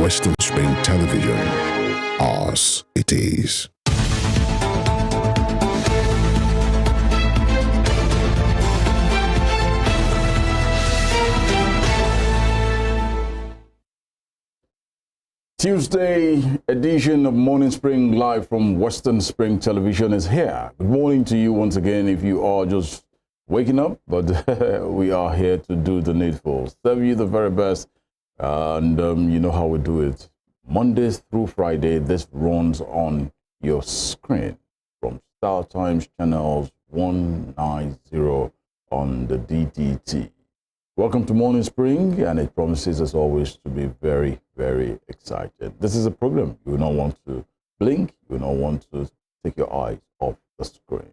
Western Spring Television. Ours it is. Tuesday edition of Morning Spring live from Western Spring Television is here. Good morning to you once again if you are just waking up, but we are here to do the needful, serve you the very best, and you know how we do it. Mondays through Friday, this runs on your screen from Star Times channels 190 on the DTT. Welcome to Morning Spring, and it promises as always to be very, very exciting. This is a program you will not want to blink, you will not want to take your eyes off the screen.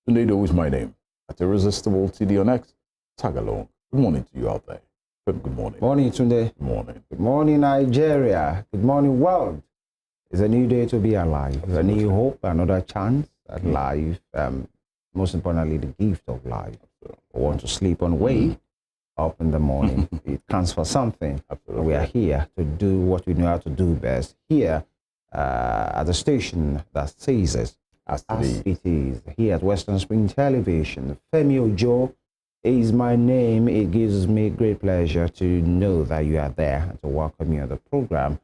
TUNDE is my name. At Irresistible TD on X, tag along. Good morning to you out there. Good morning. Morning, Tunde. Good morning. Good morning, Nigeria. Good morning, world. It's a new day to be alive. Absolutely. A new hope, another chance at life. Most importantly, the gift of life. I want to sleep on way. Up in the morning. It counts for something. Absolutely. We are here to do what we know how to do best. Here at the station that says it as it is. Here at Western Spring Television. FEMI Ojo is my name. It gives me great pleasure to know that you are there and to welcome you on the program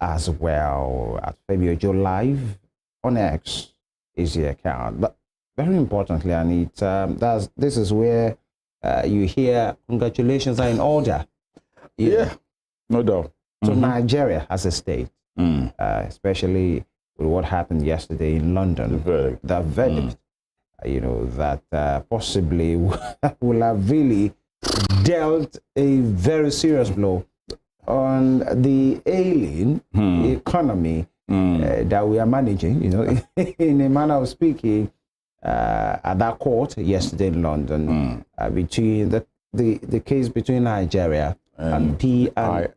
as well. At FEMI Ojo Live on X is the account. But very importantly, and this is where you hear congratulations are in order. Yeah, no doubt. So Nigeria as a state, especially with what happened yesterday in London, the verdict, you know, that possibly will have really dealt a very serious blow on the ailing economy that we are managing, you know, in a manner of speaking. At that court yesterday in London, between the case between Nigeria and P&ID,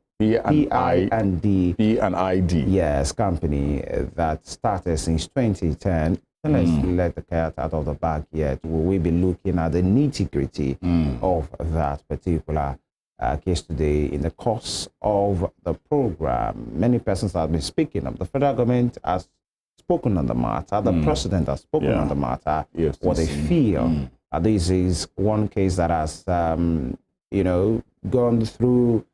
yes, company that started since 2010. Let's let the cat out of the bag yet. We will be looking at the nitty-gritty of that particular case today in the course of the program. Many persons have been speaking of the federal government as spoken on the matter, the president has spoken on the matter, what they feel. This is one case that has, you know, gone through,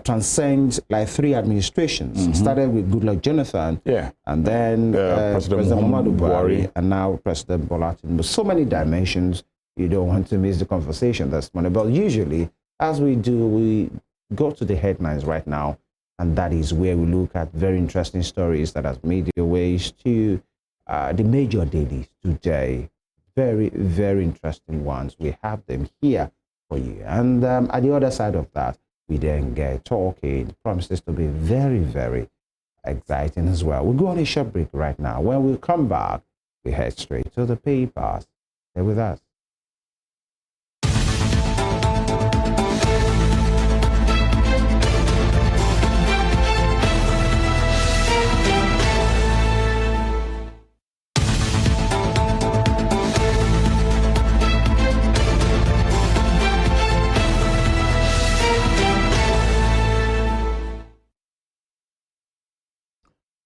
transcends like 3 administrations. Started with Goodluck Jonathan, and then President Muhammadu Buhari, and now President Bola Tinubu. So many dimensions, you don't want to miss the conversation this morning. But usually, as we do, we go to the headlines right now. And that is where we look at very interesting stories that have made their ways to the major dailies today. Very, very interesting ones. We have them here for you. And at the other side of that, we then get talking. It promises to be very, very exciting as well. We'll go on a short break right now. When we come back, we head straight to the papers. Stay with us.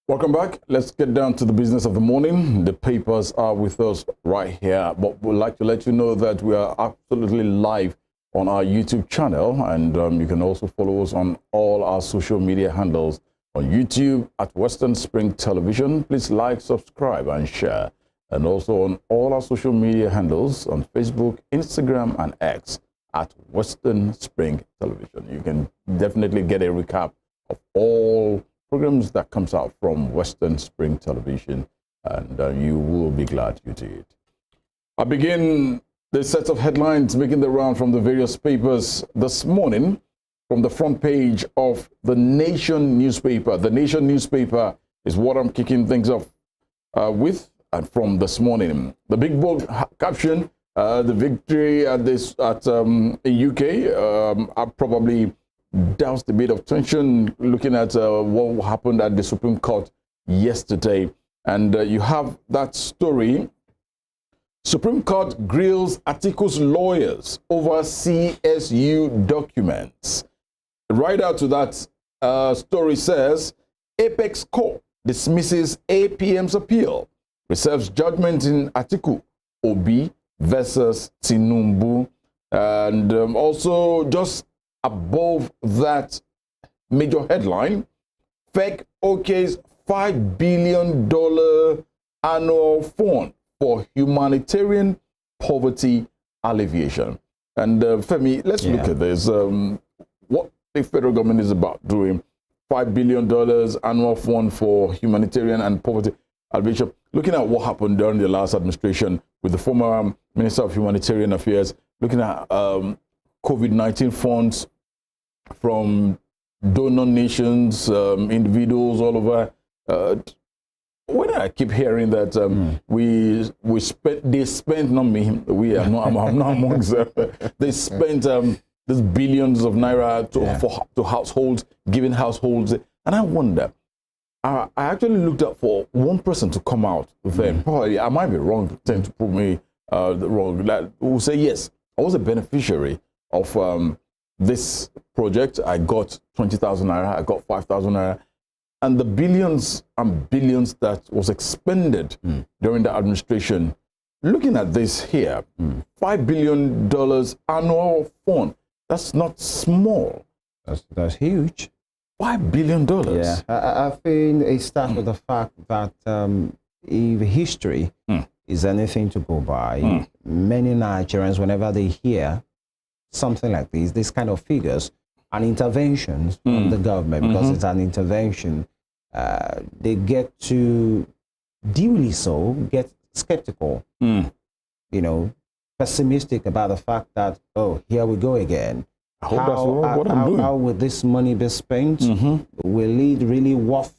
Welcome back. Let's get down to the business of the morning. The papers are with us right here, but we'd like to let you know that we are absolutely live on our YouTube channel, and you can also follow us on all our social media handles on YouTube at Western Spring Television. Please like, subscribe, and share. And also on all our social media handles on Facebook, Instagram, and X at Western Spring Television. You can definitely get a recap of all programs that comes out from Western Spring Television, and you will be glad you did. I begin the set of headlines making the round from the various papers this morning from the front page of the Nation newspaper. The Nation newspaper is what I'm kicking things off with, and from this morning. The big bold caption, the victory at the UK probably doused a bit of tension looking at what happened at the Supreme Court yesterday. And you have that story. Supreme Court grills Atiku's lawyers over CSU documents. Right out to that story says, Apex Court dismisses APM's appeal, reserves judgment in Atiku Obi versus Tinubu. And also just above that major headline, FEC OK's $5 billion annual fund for humanitarian poverty alleviation. And Femi, let's look at this. What the federal government is about doing, $5 billion annual fund for humanitarian and poverty alleviation. Looking at what happened during the last administration with the former Minister of Humanitarian Affairs, looking at COVID-19 funds from donor nations, individuals all over. When I keep hearing that they spent, not me, I'm not amongst them. They spent these billions of naira to households, giving households, and I wonder. I actually looked up for one person to come out then. Probably I might be wrong, tend to prove me wrong. That will say yes, I was a beneficiary of this project. I got 20,000 naira, I got 5,000 naira. And the billions and billions that was expended during the administration, looking at this here, $5 billion annual fund, that's not small. That's huge. $5 billion. Yeah, I think it starts with the fact that if history is anything to go by, many Nigerians, whenever they hear something like this kind of figures and interventions from the government, because it's an intervention, they get to, duly so, get skeptical, you know, pessimistic about the fact that, oh, here we go again. How will this money be spent? Will it really worth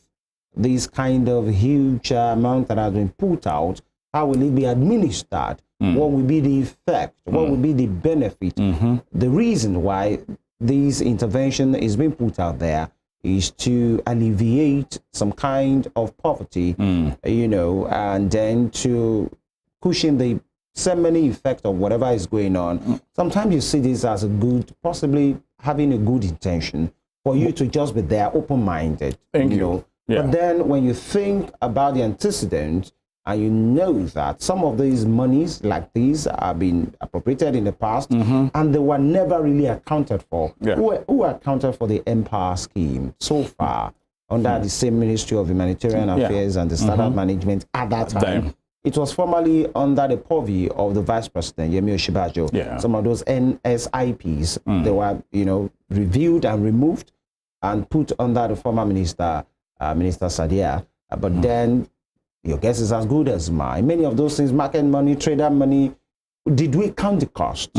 this kind of huge amount that has been put out? How will it be administered? What will be the effect? What will be the benefit? The reason why this intervention is being put out there is to alleviate some kind of poverty, you know, and then to cushion the semi effect of whatever is going on. Sometimes you see this as a good, possibly having a good intention for you to just be there, open-minded. Thank you. Know. Yeah. But then when you think about the antecedent, and you know that some of these monies like these have been appropriated in the past, and they were never really accounted for. Who accounted for the Empower scheme so far under the same Ministry of Humanitarian Affairs and the Standard Management at that time? It was formerly under the purview of the Vice President, Yemi Oshibajo. Some of those NSIPs, they were, you know, reviewed and removed and put under the former Minister, Minister Sadia. But then your guess is as good as mine. Many of those things, market money, trader money, did we count the cost?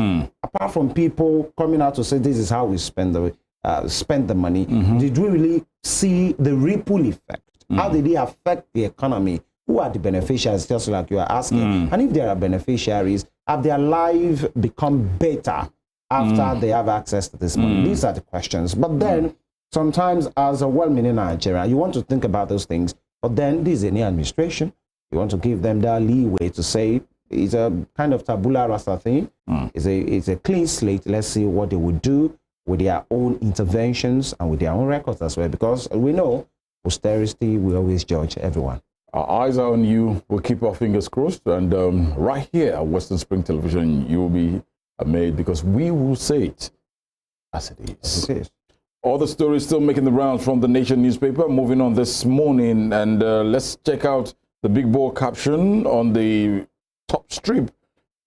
Apart from people coming out to say this is how we spend the money, did we really see the ripple effect? How did it affect the economy? Who are the beneficiaries, just like you are asking? And if there are beneficiaries, have their life become better after they have access to this money? These are the questions. But then, sometimes as a well-meaning Nigerian, you want to think about those things, but then this is a new administration. You want to give them that leeway to say, it's a kind of tabula rasa thing. It's a clean slate. Let's see what they would do with their own interventions and with their own records as well, because we know posterity will always judge everyone. Our eyes are on you. We'll keep our fingers crossed. And right here at Western Spring Television, you will be amazed because we will say it as it is. As it is. All the stories still making the rounds from the Nation newspaper. Moving on this morning, and let's check out the big bold caption on the top strip.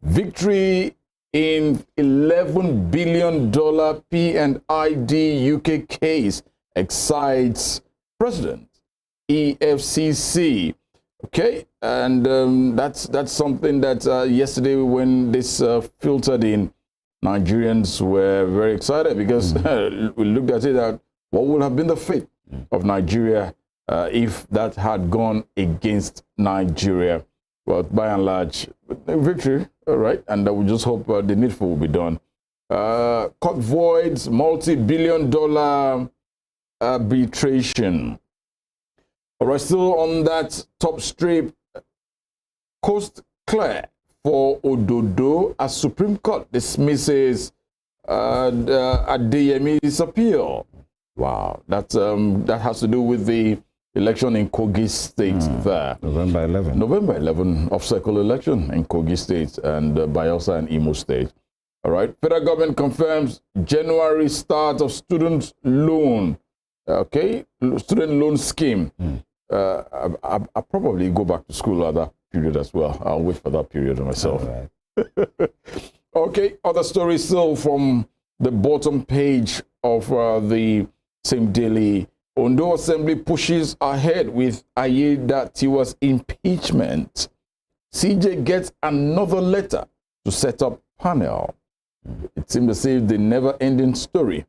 Victory in $11 billion P&ID UK case excites President. EFCC. Okay, and that's something that yesterday when this filtered in, Nigerians were very excited because we looked at it at what would have been the fate of Nigeria if that had gone against Nigeria. But by and large, victory, all right, and we just hope the needful will be done. Court voids multi-billion-dollar arbitration. All right, still on that top strip, coast clear for Ododo as Supreme Court dismisses Adeyemi's appeal. Wow, that has to do with the election in Kogi State there. November 11. November 11, off-cycle election in Kogi State and Bayelsa and Imo State. All right, federal government confirms January start of student loan. Okay, student loan scheme. I'll probably go back to school at that period as well. I'll wait for that period myself. All right. Okay, other stories still from the bottom page of the same daily. Ondo Assembly pushes ahead with Aiyedatiwa's impeachment. CJ gets another letter to set up panel. It seems as if the never-ending story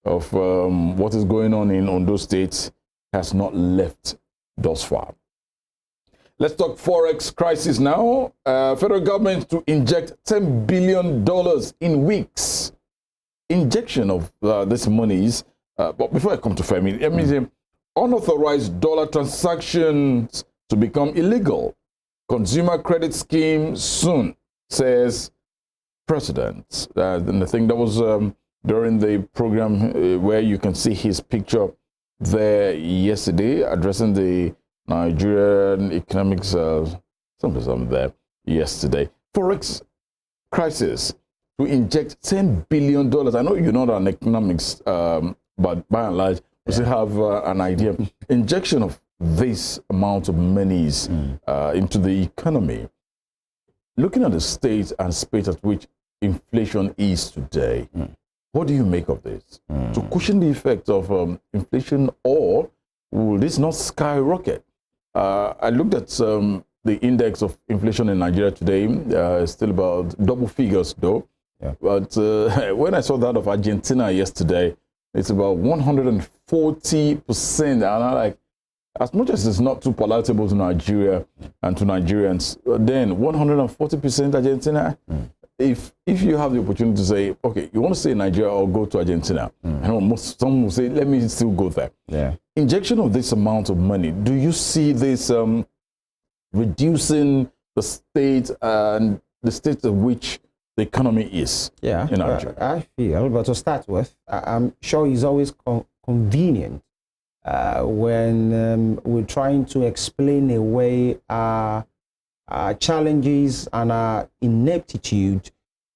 of what is going on in Ondo State has not left thus far. Let's talk Forex crisis now. Federal government to inject $10 billion in weeks. Injection of this monies. But before I come to FEMI, let me say, unauthorized dollar transactions to become illegal. Consumer credit scheme soon, says President. And I think that was during the program where you can see his picture there yesterday, addressing the Nigerian economics, something there yesterday. Forex crisis to inject $10 billion. I know you're not an economics, but by and large, you still have an idea. Injection of this amount of monies into the economy. Looking at the state and space at which inflation is today, what do you make of this? To cushion the effect of inflation, or will this not skyrocket? I looked at the index of inflation in Nigeria today. It's still about double figures, though. Yeah. But when I saw that of Argentina yesterday, it's about 140%. And I'm like, as much as it's not too palatable to Nigeria and to Nigerians, then 140% Argentina. If you have the opportunity to say, okay, you want to stay in Nigeria or go to Argentina, some will say, let me still go there. Yeah. Injection of this amount of money, do you see this reducing the state and the state of which the economy is in Nigeria? I feel, but to start with, I'm sure it's always convenient when we're trying to explain away our challenges and our ineptitude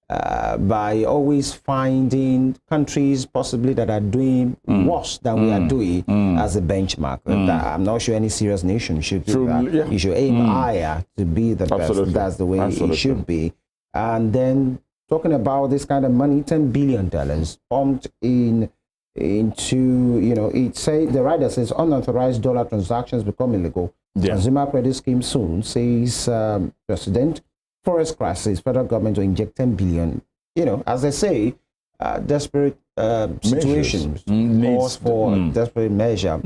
by always finding countries possibly that are doing worse than we are doing as a benchmark. I'm not sure any serious nation should do that. Yeah. You should aim higher to be the best. That's the way it should be. And then talking about this kind of money, $10 billion pumped into, it say the writer says unauthorized dollar transactions become illegal. Yeah. Consumer credit scheme soon, says President. Forest crisis, federal government to inject $10 billion. As I say, desperate situations calls for desperate measure.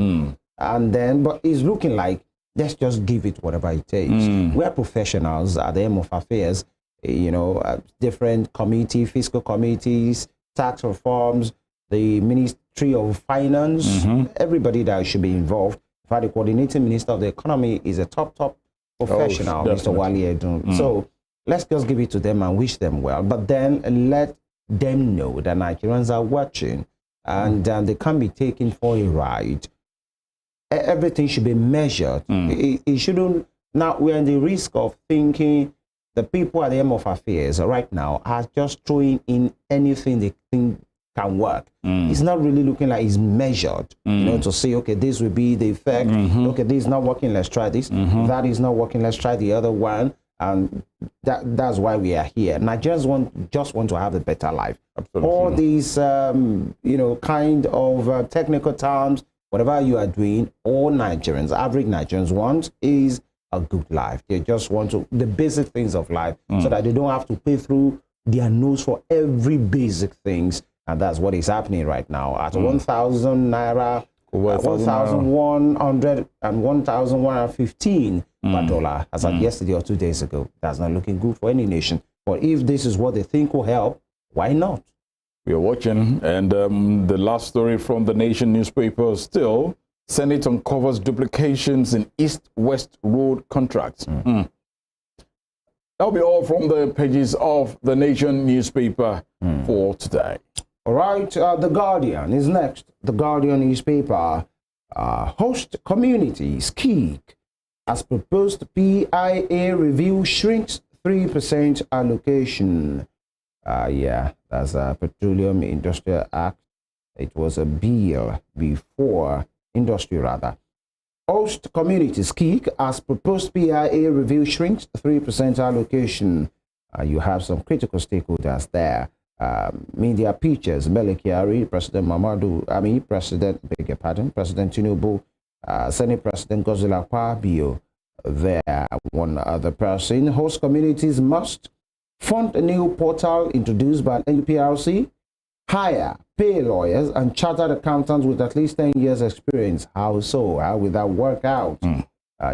And then, but it's looking like let's just give it whatever it takes. We're professionals at the end of affairs. Different fiscal committees, tax reforms, the Ministry of Finance, everybody that should be involved. In fact, the coordinating minister of the economy is a top professional, Mr. Wale Edun. So let's just give it to them and wish them well. But then let them know that Nigerians are watching and they can't be taken for a ride. Everything should be measured. It shouldn't. Now we're in the risk of thinking the people at the end of affairs right now are just throwing in anything they think can work. It's not really looking like it's measured, to say, okay, this will be the effect. Okay, this is not working, let's try this. That is not working, let's try the other one. And that's why we are here. Nigerians just want to have a better life. Absolutely. All these, kind of technical terms, whatever you are doing, all Nigerians, average Nigerians want is a good life. They just want the basic things of life so that they don't have to pay through their nose for every basic things. And that's what is happening right now. At 1,000 naira, 1,100 and 1,115 per dollar, as of yesterday or 2 days ago. That's not looking good for any nation. But if this is what they think will help, why not? We are watching, and the last story from the Nation newspaper still, Senate uncovers duplications in East-West road contracts. That'll be all from the pages of the Nation newspaper for today. All right, The Guardian is next. The Guardian newspaper, host communities kick as proposed PIA review shrinks 3% allocation. Yeah, that's a Petroleum Industrial Act. It was a bill before industry, rather. Host communities kick as proposed PIA review shrinks 3% allocation. You have some critical stakeholders there. Media pictures, Melekiari, President President Tinubu, Senate President Godzilla Akpabio, there. One other person. Host communities must fund a new portal introduced by NUPRC, hire, pay lawyers and chartered accountants with at least 10 years experience. How so? How will that work out?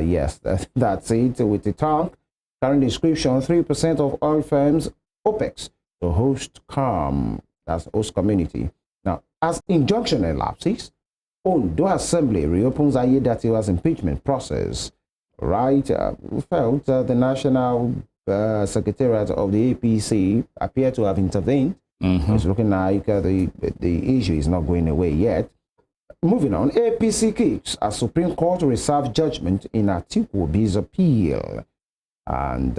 Yes, that's it. With the tank, current description, 3% of oil firms OPEX to host CAM, that's host community. Now, as injunction elapses, Ondo Assembly reopens Ayedatiwa's impeachment process. Right, we felt the National Secretariat of the APC appeared to have intervened. It's looking like the issue is not going away yet. Moving on, APC kicks as Supreme Court reserve judgment in Atiku Obi's appeal. And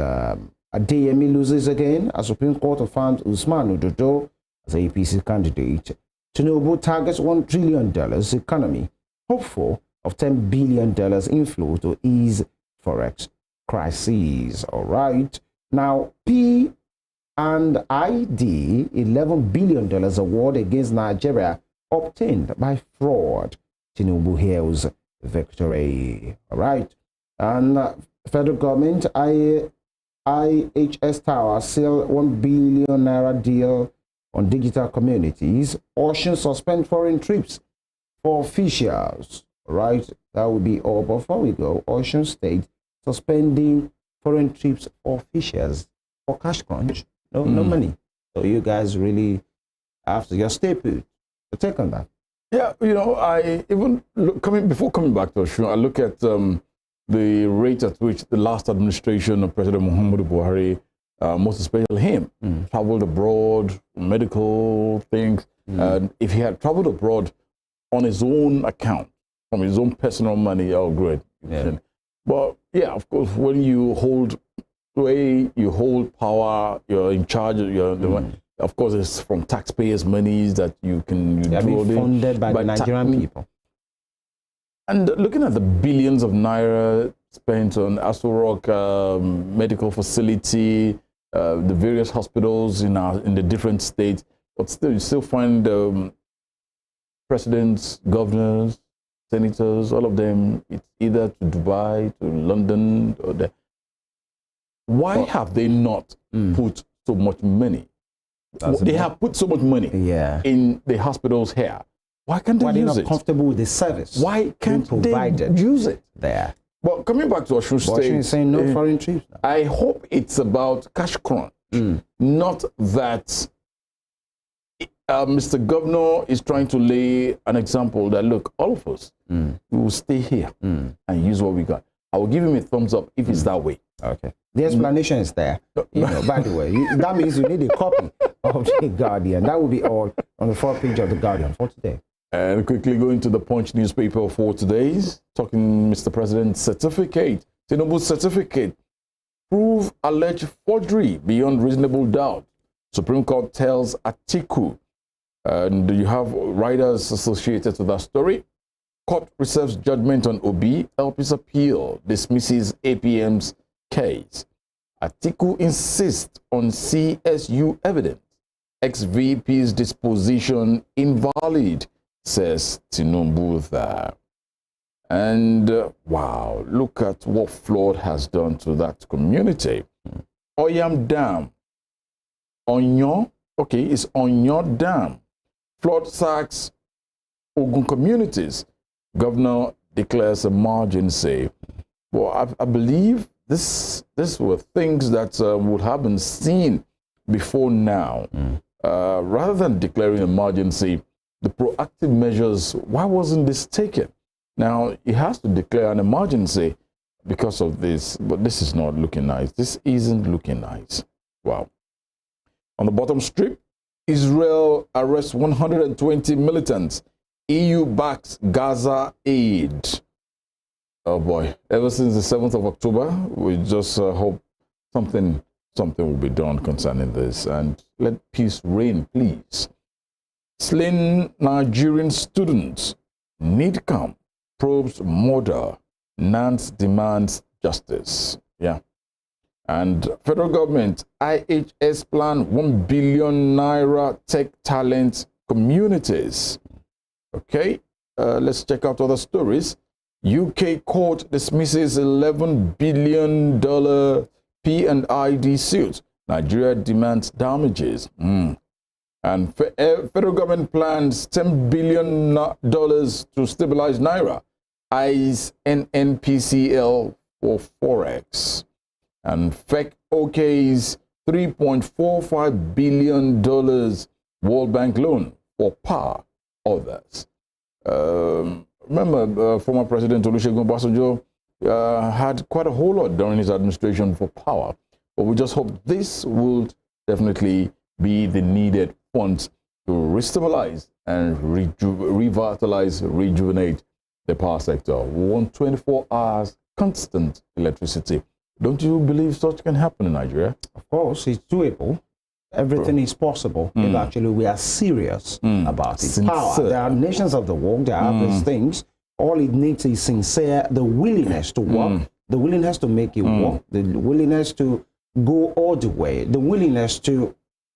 Adeyemi loses again as Supreme Court found Usman Ododo as APC candidate. Tinubu targets $1 trillion economy, hopeful of $10 billion inflow to ease forex crises. All right. Now, P&ID $11 billion award against Nigeria obtained by fraud. Tinubu hails victory. All right. And federal government, IHS Tower seal $1 billion deal on digital communities. Ocean suspend foreign trips for officials. Right, that will be all. Before we go, Ocean State suspending foreign trips for officials for cash crunch. No money. So you guys really have to just stay put. Take on that. Yeah, you know, I even before coming back to Ocean, I look at the rate at which the last administration of President Muhammadu Buhari, most especially him, traveled abroad, medical things. And if he had traveled abroad on his own account, from his own personal money, oh, great. Yeah. But yeah, of course, when you hold sway, you hold power, you're in charge, of course, it's from taxpayers' monies that you can draw funded by the Nigerian people. And looking at the billions of naira spent on Aso Rock medical facility, the various hospitals in the different states, but still, you still find presidents, governors, senators, all of them, it's either to Dubai, to London, or the. Why have they not put so much money? They have put so much money in the hospitals here. Why can't they use it? Why are they not comfortable with the service? Why can't they use it there? Well, coming back to Osun State, Osun is saying no foreign trips. I hope it's about cash crunch, not that Mr. Governor is trying to lay an example that, look, all of us, we will stay here and use what we got. I will give him a thumbs up if it's that way. Okay. The explanation is there. You know, by the way, that means you need a copy of the Guardian. That will be all on the front page of the Guardian for today. And quickly going to the Punch newspaper for today's, talking Mr. President's certificate, Tinubu's certificate, prove alleged forgery beyond reasonable doubt. Supreme Court tells Atiku. And you have writers associated to that story. Court reserves judgment on Obi, LP's appeal, dismisses APM's case. Atiku insists on CSU evidence. Ex-VP's disposition invalid, says Tinubu there. And wow, look at what flood has done to that community. Oyam Dam. Onyo, okay, it's Onyo Dam. Flood sacks Ogun communities. Governor declares emergency. Well, I believe this were things that would have been seen before now. Rather than declaring emergency, the proactive measures, why wasn't this taken? Now, he has to declare an emergency because of this, but this is not looking nice. This isn't looking nice. Wow. On the bottom strip, Israel arrests 120 militants. EU backs Gaza aid. Oh boy, ever since the 7th of October, we just hope something will be done concerning this, and let peace reign, please. Slain Nigerian students. Need camp probes murder. Nance demands justice. Yeah. And federal government, IHS plan 1 billion naira tech talent communities. Okay, let's check out other stories. UK court dismisses $11 billion P&ID suit. Nigeria demands damages. And federal government plans $10 billion to stabilize Naira. Eyes NNPCL for Forex. And FEC OK's $3.45 billion World Bank loan for power. Others. Remember, former President Olusegun Obasanjo had quite a whole lot during his administration for power. But we just hope this will definitely be the needed funds to restabilize and revitalize, rejuvenate the power sector. We want 24 hours constant electricity. Don't you believe such can happen in Nigeria? Of course, it's doable. Everything is possible if actually we are serious about it. Power. There are nations of the world, there are these things. All it needs is the willingness to work, the willingness to make it work, the willingness to go all the way, the willingness to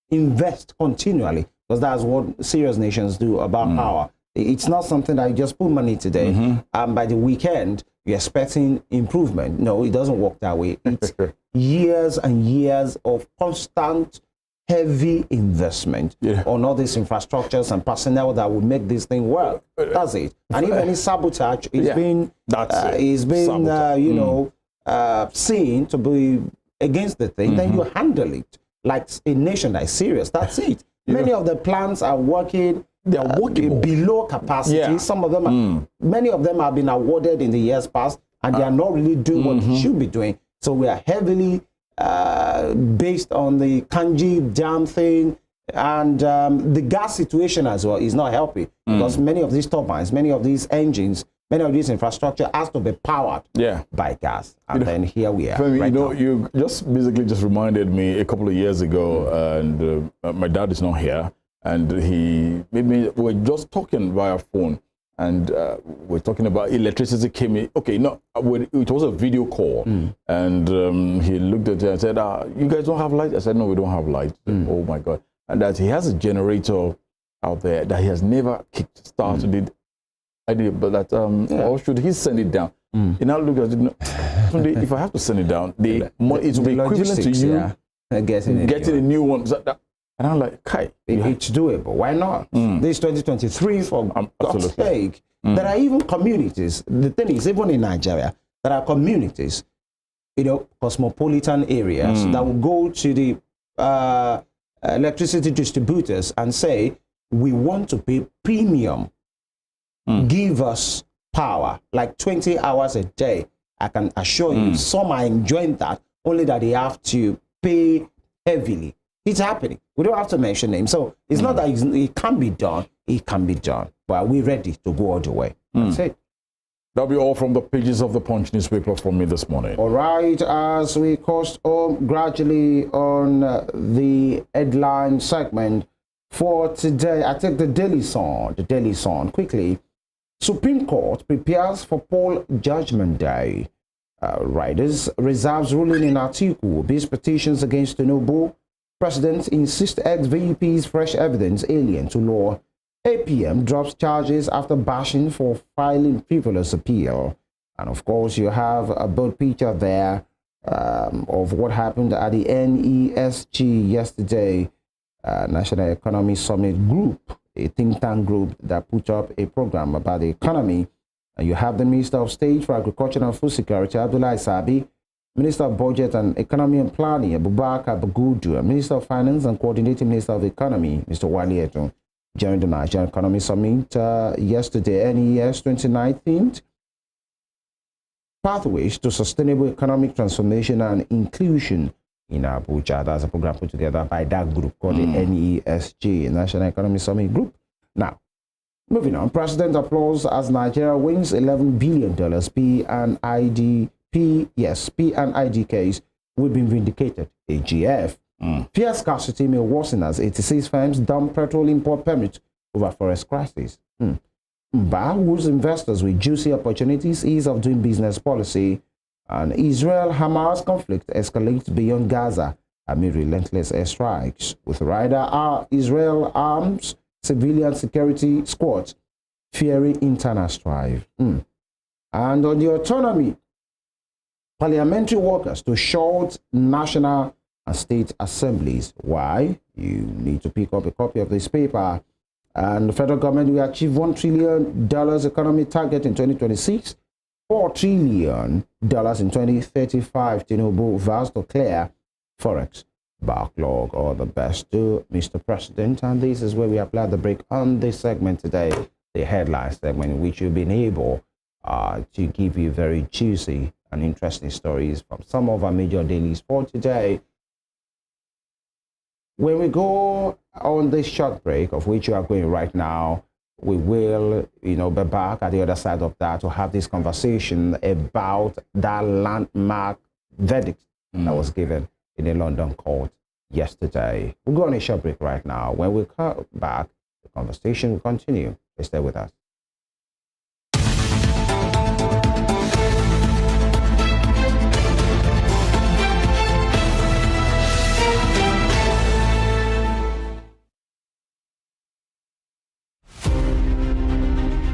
invest continually, because that's what serious nations do about power. It's not something that you just put money today and by the weekend you're expecting improvement. No, it doesn't work that way. It's years and years of constant heavy investment on all these infrastructures and personnel that will make this thing work. That's it. And if any sabotage is being seen to be against the thing, then you handle it like a nation that is serious. That's it. Many of the plants are working. They are working below capacity. Some of them, many of them have been awarded in the years past, and they are not really doing what they should be doing. So we are heavily based on the Kanji dam thing, and the gas situation as well is not helping, because many of these turbines, many of these engines, many of these infrastructure has to be powered by gas. And then here we are. FEMI, you just basically just reminded me a couple of years ago, and my dad is not here, and he made me, we were just talking via phone, and we're talking about electricity came in. Okay, no, it was a video call, and he looked at it and said, you guys don't have light? I said, no, we don't have light. Oh my God. And that he has a generator out there that he has never kick-started it. I did, but that, or should he send it down? He now looked at it, if I have to send it down, it will be equivalent to you getting a new one. And I'm like, Kai, it's doable. Why not? This 2023, for God's sake. There are even communities. The thing is, even in Nigeria, there are communities, cosmopolitan areas that will go to the electricity distributors and say, we want to pay premium. Give us power, like 20 hours a day. I can assure you, some are enjoying that, only that they have to pay heavily. It's happening. We don't have to mention names. So it's not that it can be done. It can be done. But we're ready to go all the way. That's it. That'll be all from the pages of the Punch newspaper for me this morning. All right. As we coast on gradually on the headline segment for today, I take the Daily Sun quickly. Supreme Court prepares for poll judgment day. Riders reserves ruling in Atiku. These petitions against TUNDE. President insists ex-VP's fresh evidence alien to law. APM drops charges after bashing for filing frivolous appeal. And of course, you have a bold picture there of what happened at the NESG yesterday, National Economy Summit Group, a think tank group that put up a program about the economy. And you have the Minister of State for Agriculture and Food Security, Abdullahi Sabi, Minister of Budget and Economy and Planning, Abubakar Bagudu, and Minister of Finance and Coordinating Minister of Economy, Mr. Wali Eto, during the Nigerian Economy Summit yesterday, NES 2019, Pathways to Sustainable Economic Transformation and Inclusion. in Abuja. That's a program put together by that group called the NESG, National Economic Summit Group. Now, moving on, President applauds as Nigeria wins $11 billion P&ID case will be vindicated. AGF. Fear scarcity may worsen as 86 firms dump petrol import permit over forest crisis. Whose investors with juicy opportunities, ease of doing business policy, and Israel-Hamas conflict escalates beyond Gaza amid relentless airstrikes, with Israel arms civilian security squads fearing internal strife. And on the autonomy, parliamentary workers to short national and state assemblies. Why? You need to pick up a copy of this paper. And the federal government will achieve $1 trillion economic target in 2026, $4 trillion in 2035. Tinubu vows to clear forex backlog. All the best to Mr. President. And this is where we apply the break on this segment today, the headline segment, in which you've been able to give you very juicy and interesting stories from some of our major dailies for today. When we go on this short break, of which you are going right now, we will, be back at the other side of that to have this conversation about that landmark verdict that was given in a London court yesterday. We'll go on a short break right now. When we come back, the conversation will continue. Stay with us.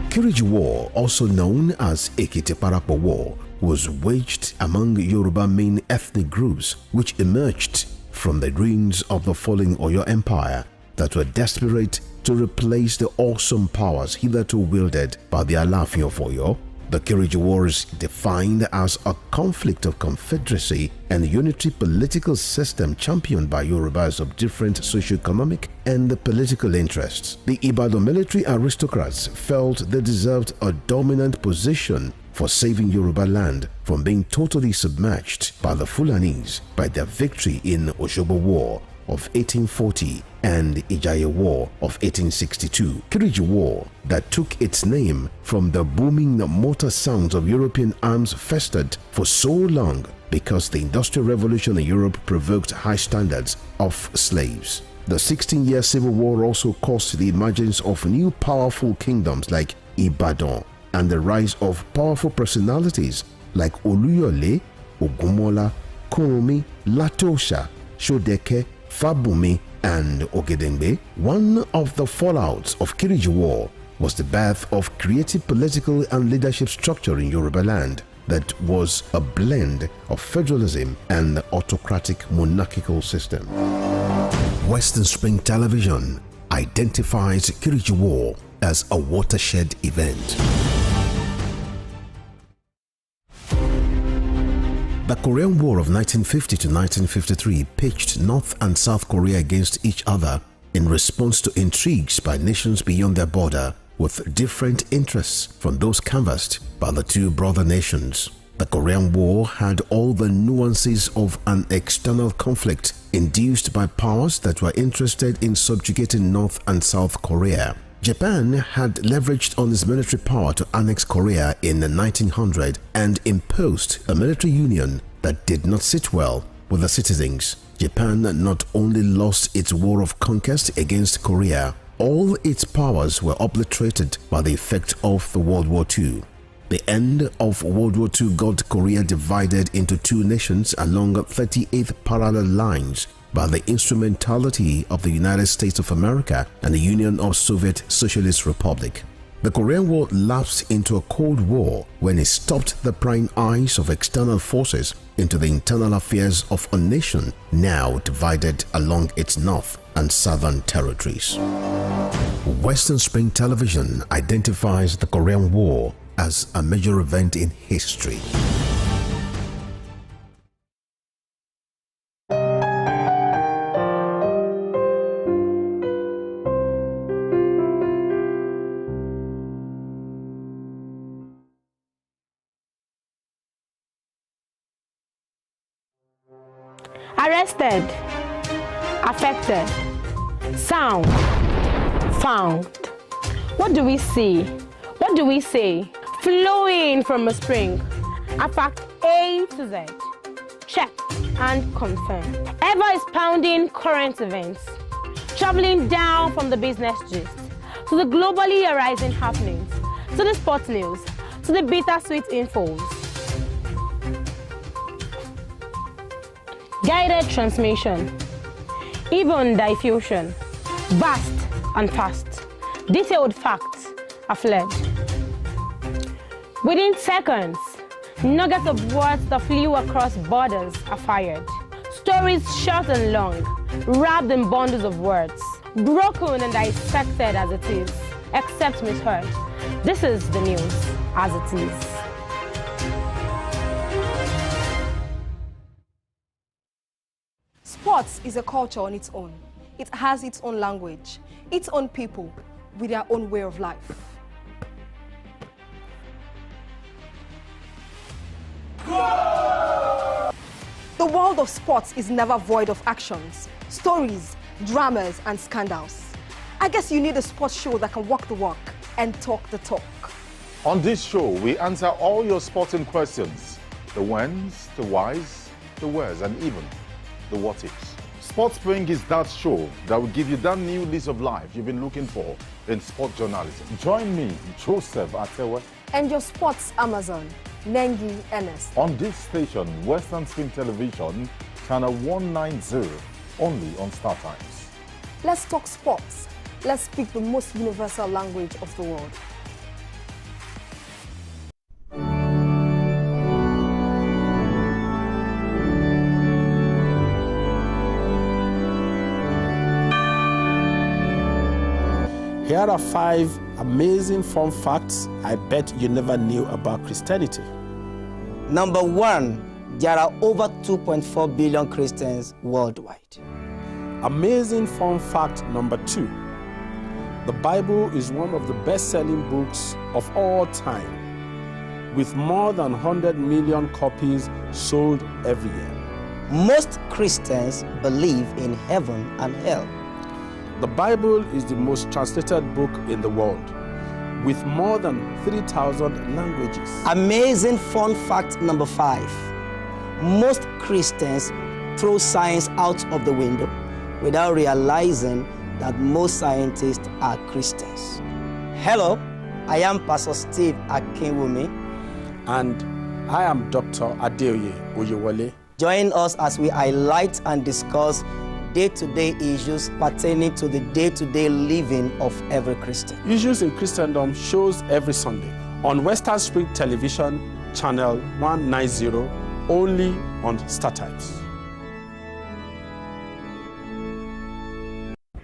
Kiriji War, also known as Ekiteparapo War, was waged among Yoruba main ethnic groups which emerged from the ruins of the falling Oyo Empire that were desperate to replace the awesome powers hitherto wielded by the Alaafin of Oyo. The Kiriji War is defined as a conflict of confederacy and unitary political system championed by Yorubas of different socio-economic and political interests. The Ibadan military aristocrats felt they deserved a dominant position for saving Yoruba land from being totally submerged by the Fulanis by their victory in Osogbo War of 1840 and Ijaye War of 1862. Kiriji War, that took its name from the booming motor sounds of European arms, festered for so long because the Industrial Revolution in Europe provoked high standards of slaves. The 16-year Civil War also caused the emergence of new powerful kingdoms like Ibadan and the rise of powerful personalities like Oluyole, Ogunmola, Kurumi, Latosha, Shodeke, Fabumi, and Ogedengbe. One of the fallouts of Kiriji War was the birth of creative political and leadership structure in Yoruba land that was a blend of federalism and the autocratic monarchical system. Western Spring Television identifies Kiriji War as a watershed event. The Korean War of 1950 to 1953 pitched North and South Korea against each other in response to intrigues by nations beyond their border with different interests from those canvassed by the two brother nations. The Korean War had all the nuances of an external conflict induced by powers that were interested in subjugating North and South Korea. Japan had leveraged on its military power to annex Korea in 1900 and imposed a military union that did not sit well with the citizens. Japan not only lost its war of conquest against Korea, all its powers were obliterated by the effect of the World War II. The end of World War II got Korea divided into two nations along 38th parallel lines by the instrumentality of the United States of America and the Union of Soviet Socialist Republic. The Korean War lapsed into a Cold War when it stopped the prying eyes of external forces into the internal affairs of a nation now divided along its north and southern territories. Western Spring Television identifies the Korean War as a major event in history. Arrest tasted, affected, sound, found. What do we see? What do we say? Flowing from a spring. A fact A to Z. Check and confirm. Ever is pounding current events. Traveling down from the business gist to the globally arising happenings, to the sports news, to the bittersweet infos. Guided transmission, even diffusion, vast and fast. Detailed facts are fled. Within seconds, nuggets of words that flew across borders are fired. Stories short and long, wrapped in bundles of words, broken and dissected as it is, except misheard. This is the news as it is. Sports is a culture on its own. It has its own language, its own people, with their own way of life. The world of sports is never void of actions, stories, dramas, and scandals. I guess you need a sports show that can walk the walk and talk the talk. On this show, we answer all your sporting questions. The whens, the whys, the wheres, and even the what ifs. Sports Spring is that show that will give you that new lease of life you've been looking for in sport journalism. Join me, Joseph Atewe, And your sports Amazon, Nengi Ernest. on this station, Western Spring Television, channel 190, only on Star Times. Let's talk sports. Let's speak the most universal language of the world. Here are 5 amazing fun facts I bet you never knew about Christianity. Number 1, there are over 2.4 billion Christians worldwide. Amazing fun fact number 2. The Bible is one of the best-selling books of all time, with more than 100 million copies sold every year. Most Christians believe in heaven and hell. The Bible is the most translated book in the world, with more than 3,000 languages. Amazing fun fact number 5. Most Christians throw science out of the window without realizing that most scientists are Christians. Hello, I am Pastor Steve Akinwumi. And I am Dr. Adeoye Oyewole. Join us as we highlight and discuss day-to-day issues pertaining to the day-to-day living of every Christian. Issues in Christendom shows every Sunday on Western Spring Television, channel 190, only on Star Times.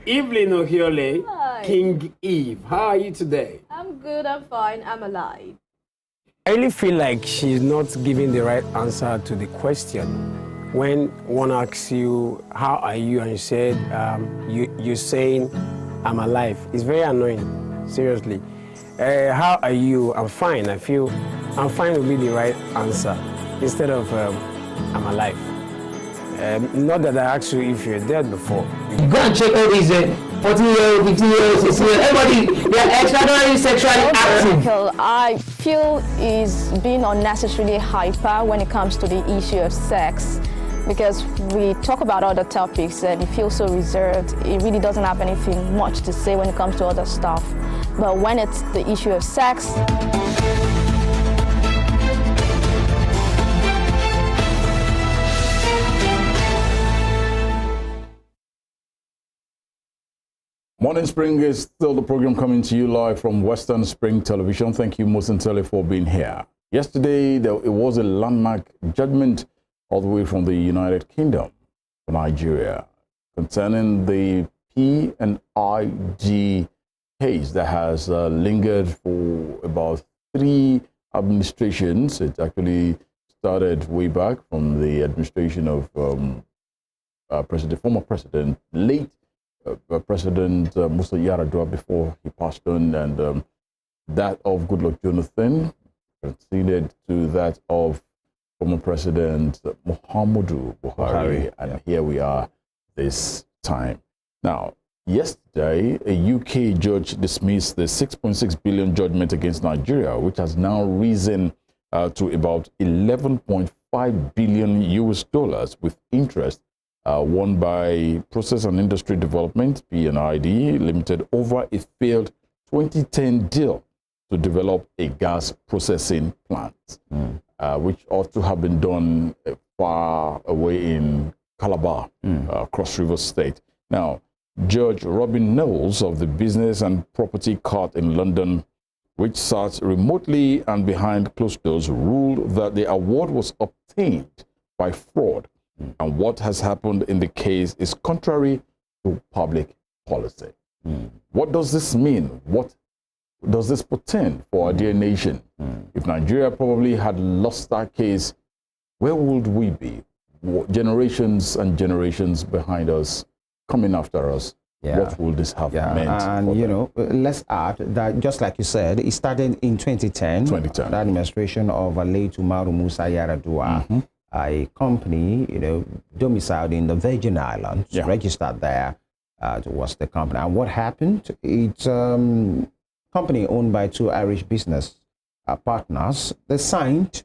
Evelyn Ohiole, Hi. King Eve. How are you today? I'm good, I'm fine, I'm alive. I really feel like she's not giving the right answer to the question. When one asks you, how are you? And you said, you're saying, I'm alive. It's very annoying, seriously. How are you? I'm fine. I feel I'm fine would be the right answer instead of I'm alive. Not that I asked you if you're dead before. Go and check all these 14-year-old, 15-year-old, 16-year-old, everybody, they are extraordinarily sexually active. I feel is being unnecessarily hyper when it comes to the issue of sex, because we talk about other topics and he feels so reserved. He really doesn't have anything much to say when it comes to other stuff. But when it's the issue of sex, Morning Spring is still the program coming to you live from Western Spring Television. Thank you, Musintele, for being here. Yesterday, it was a landmark judgment all the way from the United Kingdom for Nigeria concerning the P&ID case that has lingered for about 3 administrations. It actually started way back from the administration of former President, late President Musa Yar'Adua before he passed on, and that of Goodluck Jonathan proceeded to that of former President Muhammadu Buhari, and here we are this time. Now, yesterday, a UK judge dismissed the $6.6 billion judgment against Nigeria, which has now risen to about $11.5 billion US dollars with interest won by Process and Industry Development, P&ID Limited, over a failed 2010 deal to develop a gas processing plant, which ought to have been done far away in Calabar, Cross River State. Now, Judge Robin Knowles of the Business and Property Court in London, which sat remotely and behind closed doors, ruled that the award was obtained by fraud, and what has happened in the case is contrary to public policy. What does this mean? What does this portend for our dear nation? If Nigeria probably had lost that case, where would we be? Generations and generations behind us, coming after us, what will this have meant? And, you know, let's add that, just like you said, it started in 2010. The administration of late Umaru Musa Yar'Adua, a company, you know, domiciled in the Virgin Islands, registered there was the company. And what happened? It's a company owned by two Irish business partners. They signed,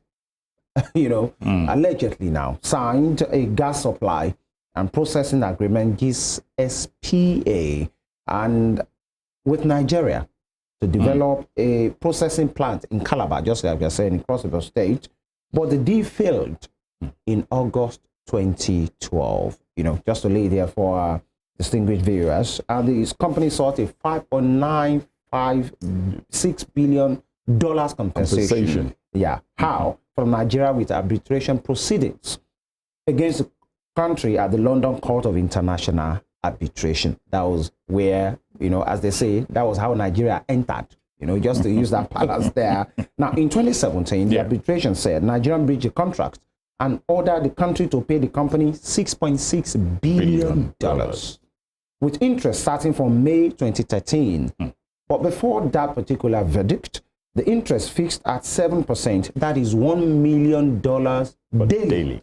you know, allegedly now, signed a gas supply and processing agreement, GSPA, and with Nigeria to develop a processing plant in Calabar, just like you're saying, in Cross River State. But the deal failed in August 2012. You know, just to lay there for distinguished viewers, and this company sought a $5.956 billion compensation. Yeah. How? From Nigeria with arbitration proceedings against the country at the London Court of International Arbitration. That was where, you know, as they say, that was how Nigeria entered, you know, just to use that balance there. Now, in 2017, the arbitration said Nigeria breached the contract and ordered the country to pay the company $6.6 billion with interest starting from May 2013. But before that particular verdict, the interest fixed at 7%, that is $1 million daily.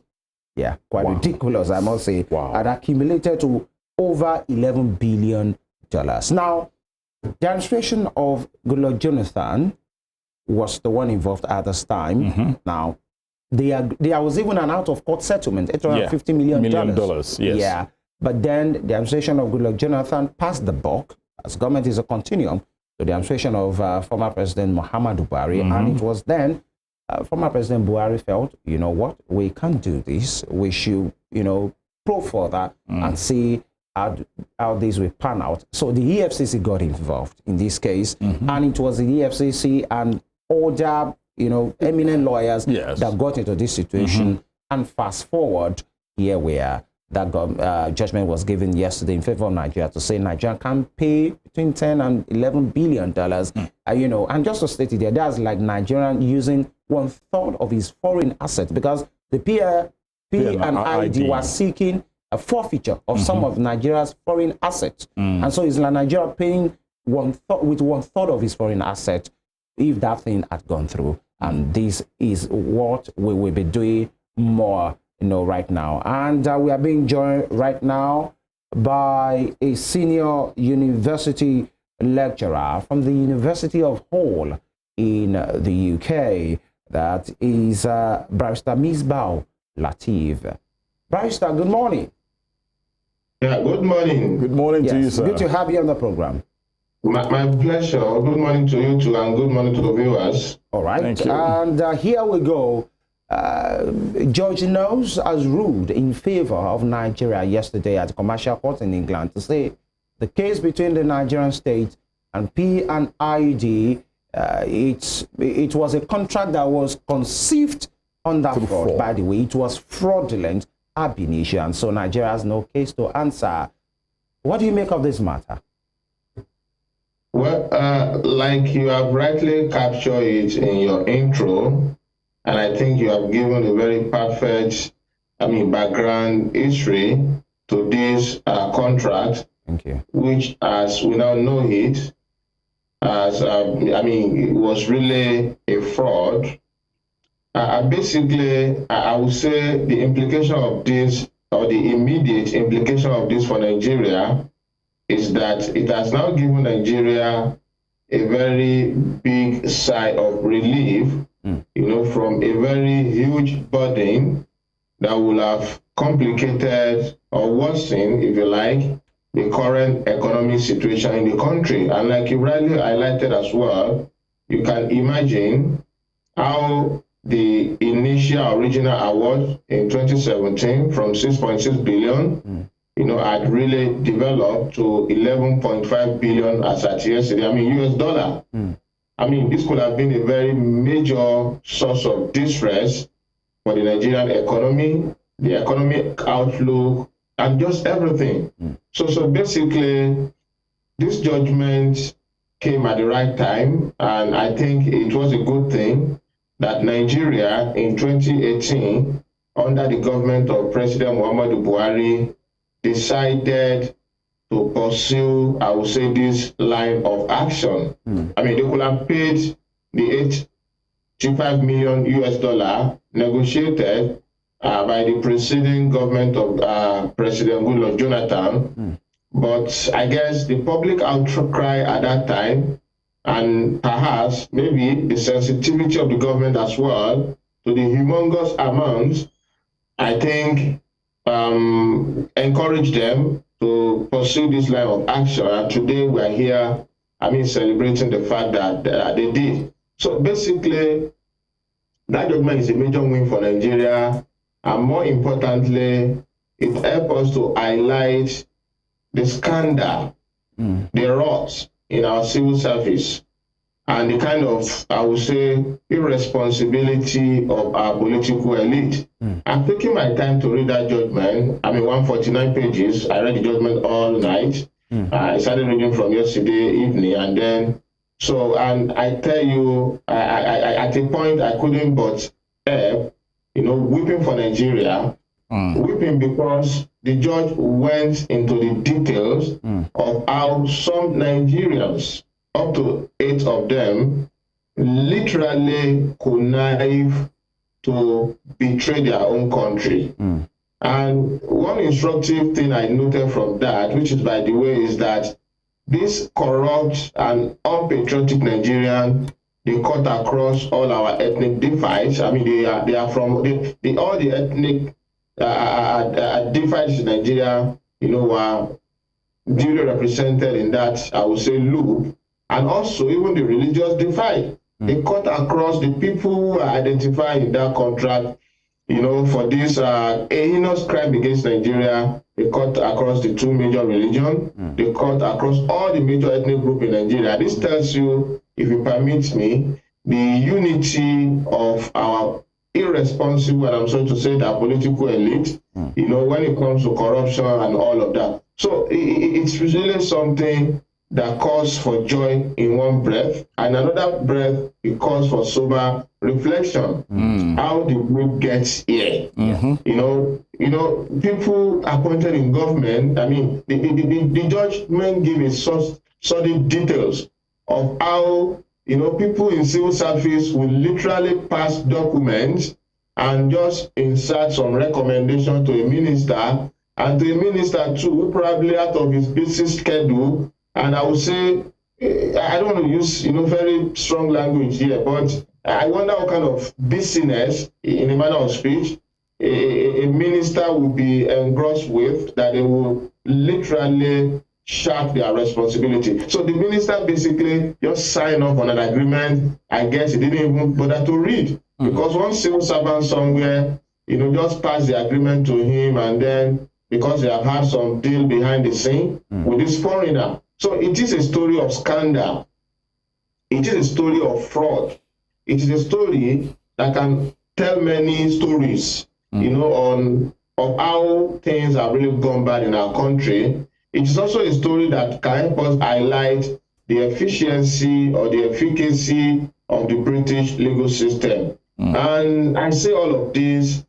Yeah, quite ridiculous, I must say. And accumulated to over $11 billion. Now, the administration of Goodluck Jonathan was the one involved at this time. Now, there was even an out-of-court settlement, $850 million. Yes. Yeah, but then the administration of Goodluck Jonathan passed the buck, as government is a continuum, to the administration of former President Muhammadu Buhari, and it was then former President Buhari felt, you know what, we can't do this. We should, you know, probe further and see how this will pan out. So the EFCC got involved in this case, and it was the EFCC and other, you know, eminent lawyers that got into this situation. And fast forward, here we are. That judgment was given yesterday in favor of Nigeria to say Nigeria can pay between 10 and $11 billion. You know, and just to state it there, that's like Nigeria using 1/3 of his foreign assets, because the P&ID was seeking a forfeiture of some of Nigeria's foreign assets. And so it's like Nigeria paying with 1/3 of his foreign assets if that thing had gone through. And this is what we will be doing more, you know, right now. And we are being joined right now by a senior university lecturer from the University of Hull in the UK. That is Barrister Misbau Lateef. Barrister, good morning. Yeah, good morning. Good morning to you, sir. Good to have you on the program. My pleasure. Good morning to you too, and good morning to the viewers. All right. Thank you. And here we go. Judge Knowles has ruled in favor of Nigeria yesterday at the Commercial Court in England to say the case between the Nigerian state and P&ID, it was a contract that was conceived under fraud. By the way, it was fraudulent ab initio, and so Nigeria has no case to answer. What do you make of this matter? Well, like you have rightly captured it in your intro, and I think you have given a very perfect, background history to this contract. Thank you. Which, as we now know it, as it was really a fraud. Basically, I would say the implication of this, or the immediate implication of this for Nigeria, is that it has now given Nigeria a very big sigh of relief, from a very huge burden that will have complicated or worsened, if you like, the current economic situation in the country. And like you rightly highlighted as well, you can imagine how the initial original award in 2017 from 6.6 billion, had really developed to 11.5 billion as at yesterday. I mean, US dollar. I mean, this could have been a very major source of distress for the Nigerian economy, the economic outlook, and just everything. So basically, this judgment came at the right time, and I think it was a good thing that Nigeria in 2018, under the government of President Muhammadu Buhari, decided to pursue, I would say, this line of action. I mean, they could have paid the $85 million US dollar negotiated by the preceding government of President Goodluck Jonathan. But I guess the public outcry at that time, and perhaps maybe the sensitivity of the government as well to the humongous amounts, I think encouraged them to pursue this line of action. And today we are here, I mean, celebrating the fact that they did. So basically, that judgment is a major win for Nigeria. And more importantly, it helps us to highlight the scandal, the rot in our civil service, and the kind of, I would say, irresponsibility of our political elite. I'm taking my time to read that judgment. I mean, 149 pages. I read the judgment all night. I started reading from yesterday evening, and then, and I tell you, I at a point I couldn't but help, weeping for Nigeria, weeping because the judge went into the details of how some Nigerians, up to 8 of them, literally connive to betray their own country. And one instructive thing I noted from that, which is, by the way, is that these corrupt and unpatriotic Nigerians, they cut across all our ethnic divides. I mean, they are from all the ethnic divides in Nigeria, were duly represented in that, I would say, loop. And also even the religious divide. They cut across the people who are identified in that contract, for this heinous crime against Nigeria. They cut across the 2 major religions. They cut across all the major ethnic groups in Nigeria. This tells you, if you permit me, the unity of our irresponsible, and I'm sorry to say that, political elite, when it comes to corruption and all of that. So it's really something that calls for joy in one breath, and another breath, it calls for sober reflection. How did we get here? People appointed in government, I mean, the judgment gave a solid details of how, people in civil service will literally pass documents and just insert some recommendation to a minister, and to a minister too, who probably out of his busy schedule. And I would say, I don't want to use, very strong language here, but I wonder what kind of busyness, in a manner of speech, a minister will be engrossed with, that they will literally shirk their responsibility. So the minister basically just signed off on an agreement. I guess he didn't even bother to read, because one civil servant somewhere, just passed the agreement to him, and then because they have had some deal behind the scene with this foreigner. So it is a story of scandal. It is a story of fraud. It is a story that can tell many stories, of how things have really gone bad in our country. It is also a story that can help us highlight the efficiency or the efficacy of the British legal system. And I say all of this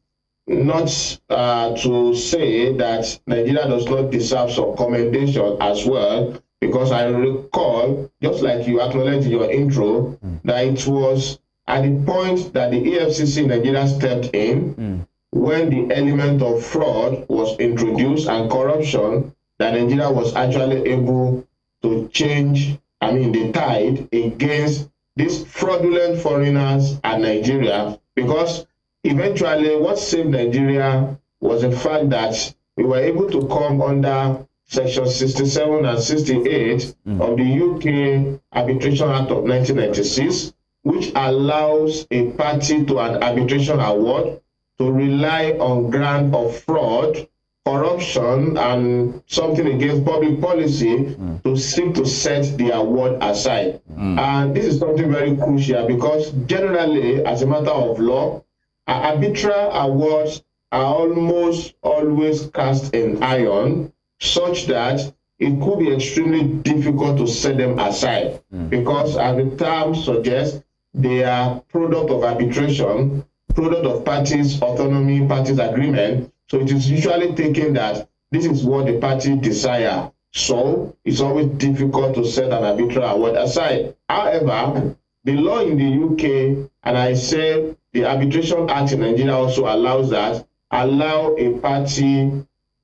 not to say that Nigeria does not deserve some commendation as well, because I recall, just like you acknowledged in your intro, that it was at the point that the EFCC in Nigeria stepped in, when the element of fraud was introduced and corruption, that Nigeria was actually able to change, the tide against these fraudulent foreigners and Nigeria, because eventually what saved Nigeria was the fact that we were able to come under Section 67 and 68 of the UK Arbitration Act of 1996, which allows a party to an arbitration award to rely on ground of fraud, corruption, and something against public policy to seek to set the award aside. And this is something very crucial because generally, as a matter of law, arbitral awards are almost always cast in iron, such that it could be extremely difficult to set them aside because, as the term suggests, they are product of arbitration, product of parties' autonomy, parties' agreement. So it is usually taken that this is what the party desire. So it's always difficult to set an arbitral award aside. However, the law in the UK, and I say the Arbitration Act in Nigeria also allows that, allow a party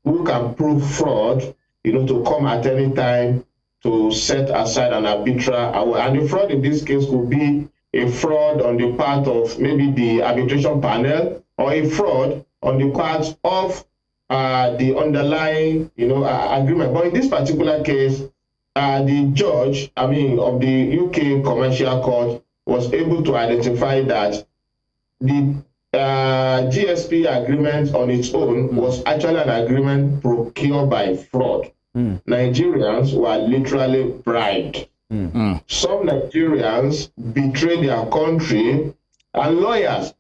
who can prove fraud, to come at any time to set aside an arbitral award. And the fraud in this case could be a fraud on the part of maybe the arbitration panel, or a fraud on the part of the underlying, agreement. But in this particular case, the judge, of the UK Commercial Court was able to identify that the GSP agreement on its own was actually an agreement procured by fraud. Nigerians were literally bribed. Some Nigerians betrayed their country, and lawyers,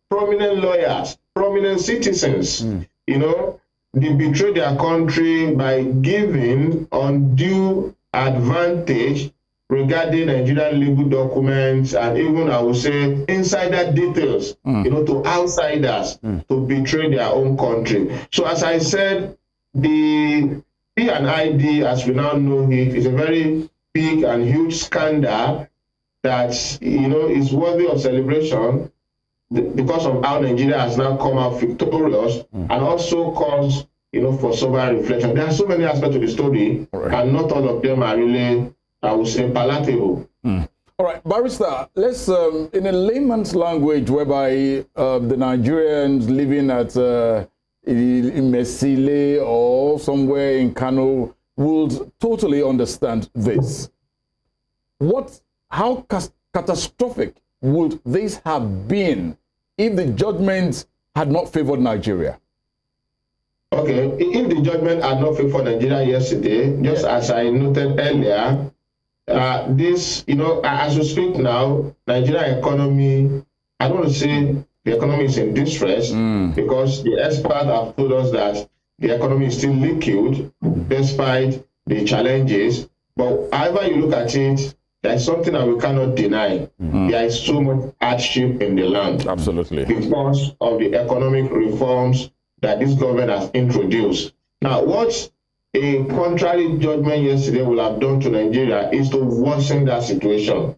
prominent citizens, they betrayed their country by giving undue advantage regarding Nigerian legal documents, and even, I would say, insider details, to outsiders to betray their own country. So as I said, the P&ID, as we now know it, is a very big and huge scandal that, is worthy of celebration because of how Nigeria has now come out victorious, and also cause, for sober reflection. There are so many aspects to the story, and not all of them are really, I would say, palatable. All right, Barrister, let's, in a layman's language, whereby the Nigerians living at in Mesile or somewhere in Kano would totally understand this. How catastrophic would this have been if the judgment had not favored Nigeria? Okay, if the judgment had not favored Nigeria yesterday, just as I noted earlier, this, as we speak now, Nigerian economy, I don't want to say the economy is in distress, because the experts have told us that the economy is still liquid despite the challenges. But however you look at it, there's something that we cannot deny. There is so much hardship in the land. Absolutely. Because of the economic reforms that this government has introduced. Now, what a contrary judgment yesterday will have done to Nigeria is to worsen that situation.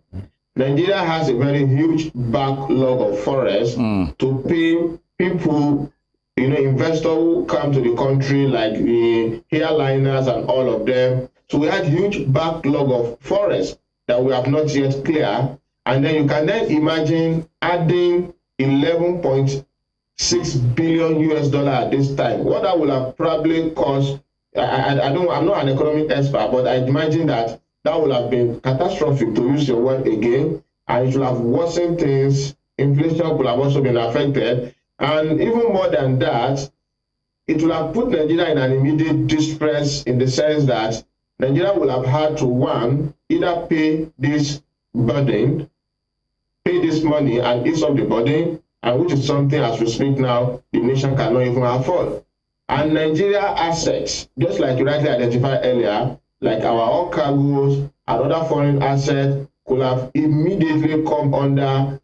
Nigeria has a very huge backlog of forests to pay people, investors who come to the country, like the airliners and all of them. So we had huge backlog of forests that we have not yet cleared. And then you can then imagine adding 11.6 billion US dollars at this time. What that will have probably cost, I'm not an economic expert, but I imagine that would have been catastrophic, to use your word again, and it will have worsened things. Inflation could have also been affected. And even more than that, it will have put Nigeria in an immediate distress, in the sense that Nigeria will have had to, one, either pay this burden, pay this money and ease up the burden, and which is something, as we speak now, the nation cannot even afford. And Nigeria assets, just like you rightly identified earlier, like our oil cargoes and other foreign assets, could have immediately come under,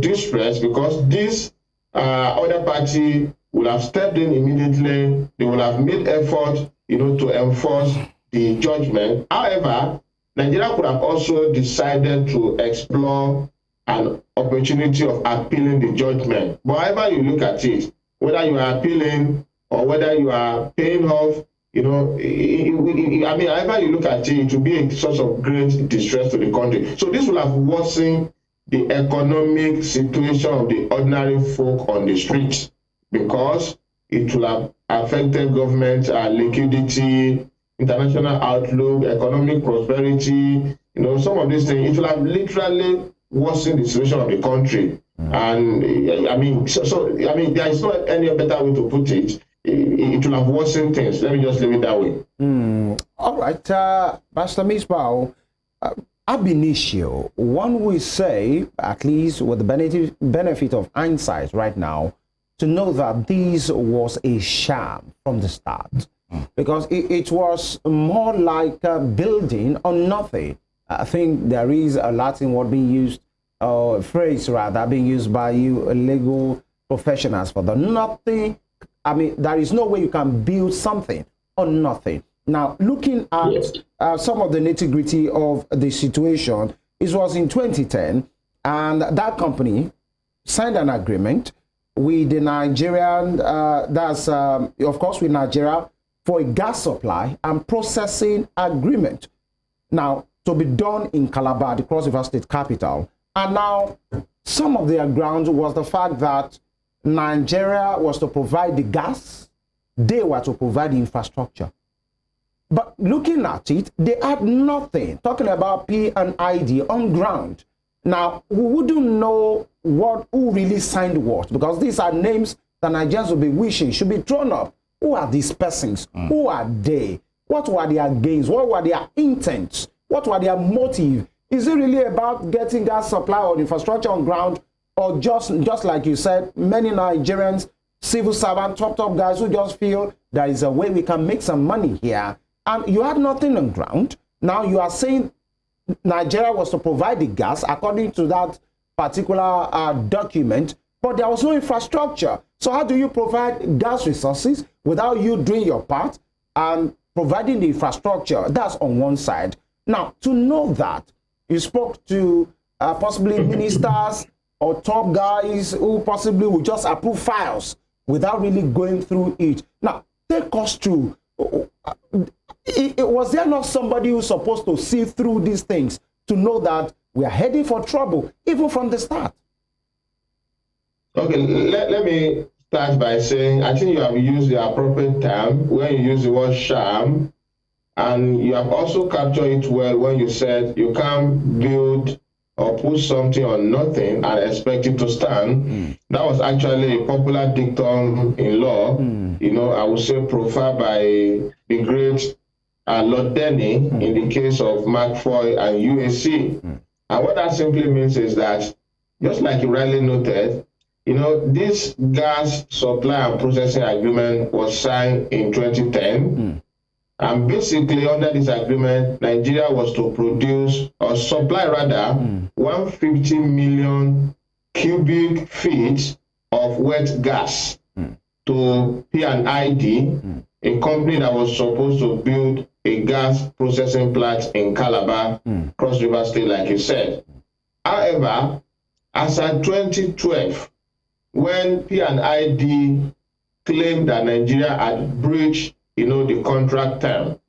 distress, because this other party will have stepped in immediately. They will have made effort, to enforce the judgment. However, Nigeria could have also decided to explore an opportunity of appealing the judgment. But however you look at it, whether you are appealing or whether you are paying off, you know, I mean, however you look at it, it will be a source of great distress to the country. So this will have worsened the economic situation of the ordinary folk on the streets, because it will have affected government liquidity, international outlook, economic prosperity, you know, some of these things. It will have literally worsened the situation of the country. And I mean, I mean, there is not any better way to put it. It will have worsened things. Let me just leave it that way. All right, Pastor Misbau, ab initio, one will say, at least with the benefit of hindsight right now, to know that this was a sham from the start, because it was more like building on nothing. I think there is a Latin word being used, phrase rather, being used by you legal professionals for the nothing. I mean, there is no way you can build something on nothing. Now, looking at some of the nitty-gritty of the situation, it was in 2010, and that company signed an agreement with the Nigerian, of course, with Nigeria, for a gas supply and processing agreement. Now, to be done in Calabar, the Cross River State capital. And now, some of their grounds was the fact that Nigeria was to provide the gas, they were to provide the infrastructure. But looking at it, they had nothing. Talking about P&ID on ground. Now, we wouldn't know who really signed what, because these are names that Nigerians will be wishing should be thrown up. Who are these persons? Who are they? What were their gains? What were their intents? What were their motives? Is it really about getting gas supply or infrastructure on ground, or just like you said, many Nigerians, civil servants, top guys who just feel there is a way we can make some money here, and you had nothing on ground. Now you are saying Nigeria was to provide the gas according to that particular document, but there was no infrastructure. So how do you provide gas resources without you doing your part and providing the infrastructure? That's on one side. Now, to know that, you spoke to possibly ministers or top guys who possibly will just approve files without really going through it. Now, take us through. Was there not somebody who's supposed to see through these things to know that we are heading for trouble, even from the start? Okay, let me start by saying, I think you have used the appropriate term when you use the word sham, and you have also captured it well when you said you can't build or put something on nothing and expect it to stand. That was actually a popular dictum in law. You know, I would say profiled by the great Lord Denny in the case of McFoy and UAC. And what that simply means is that, just like you rightly noted, you know, this gas supply and processing agreement was signed in 2010. And basically, under this agreement, Nigeria was to produce, or supply rather, 150 million cubic feet of wet gas to P&ID, a company that was supposed to build a gas processing plant in Calabar, Cross River State, like you said. However, as at 2012, when P&ID claimed that Nigeria had breached, you know, the contract term,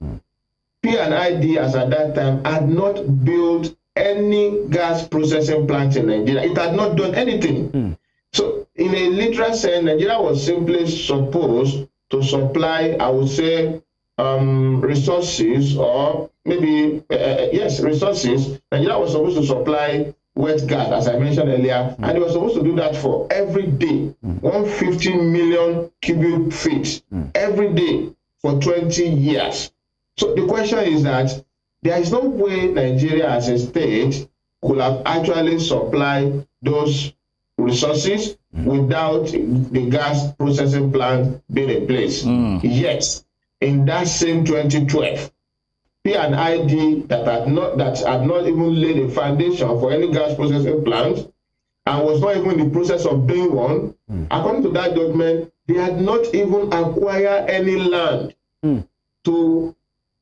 P&ID as at that time had not built any gas processing plant in Nigeria. It had not done anything. So in a literal sense, Nigeria was simply supposed to supply, I would say, resources, or maybe, yes, resources. Nigeria was supposed to supply wet gas, as I mentioned earlier, and it was supposed to do that for every day, 150 million cubic feet every day for 20 years. So the question is that there is no way Nigeria as a state could have actually supplied those resources without the gas processing plant being in place. Yet, in that same 2012, P&ID that had not even laid a foundation for any gas processing plant and was not even in the process of doing one, according to that document, they had not even acquired any land to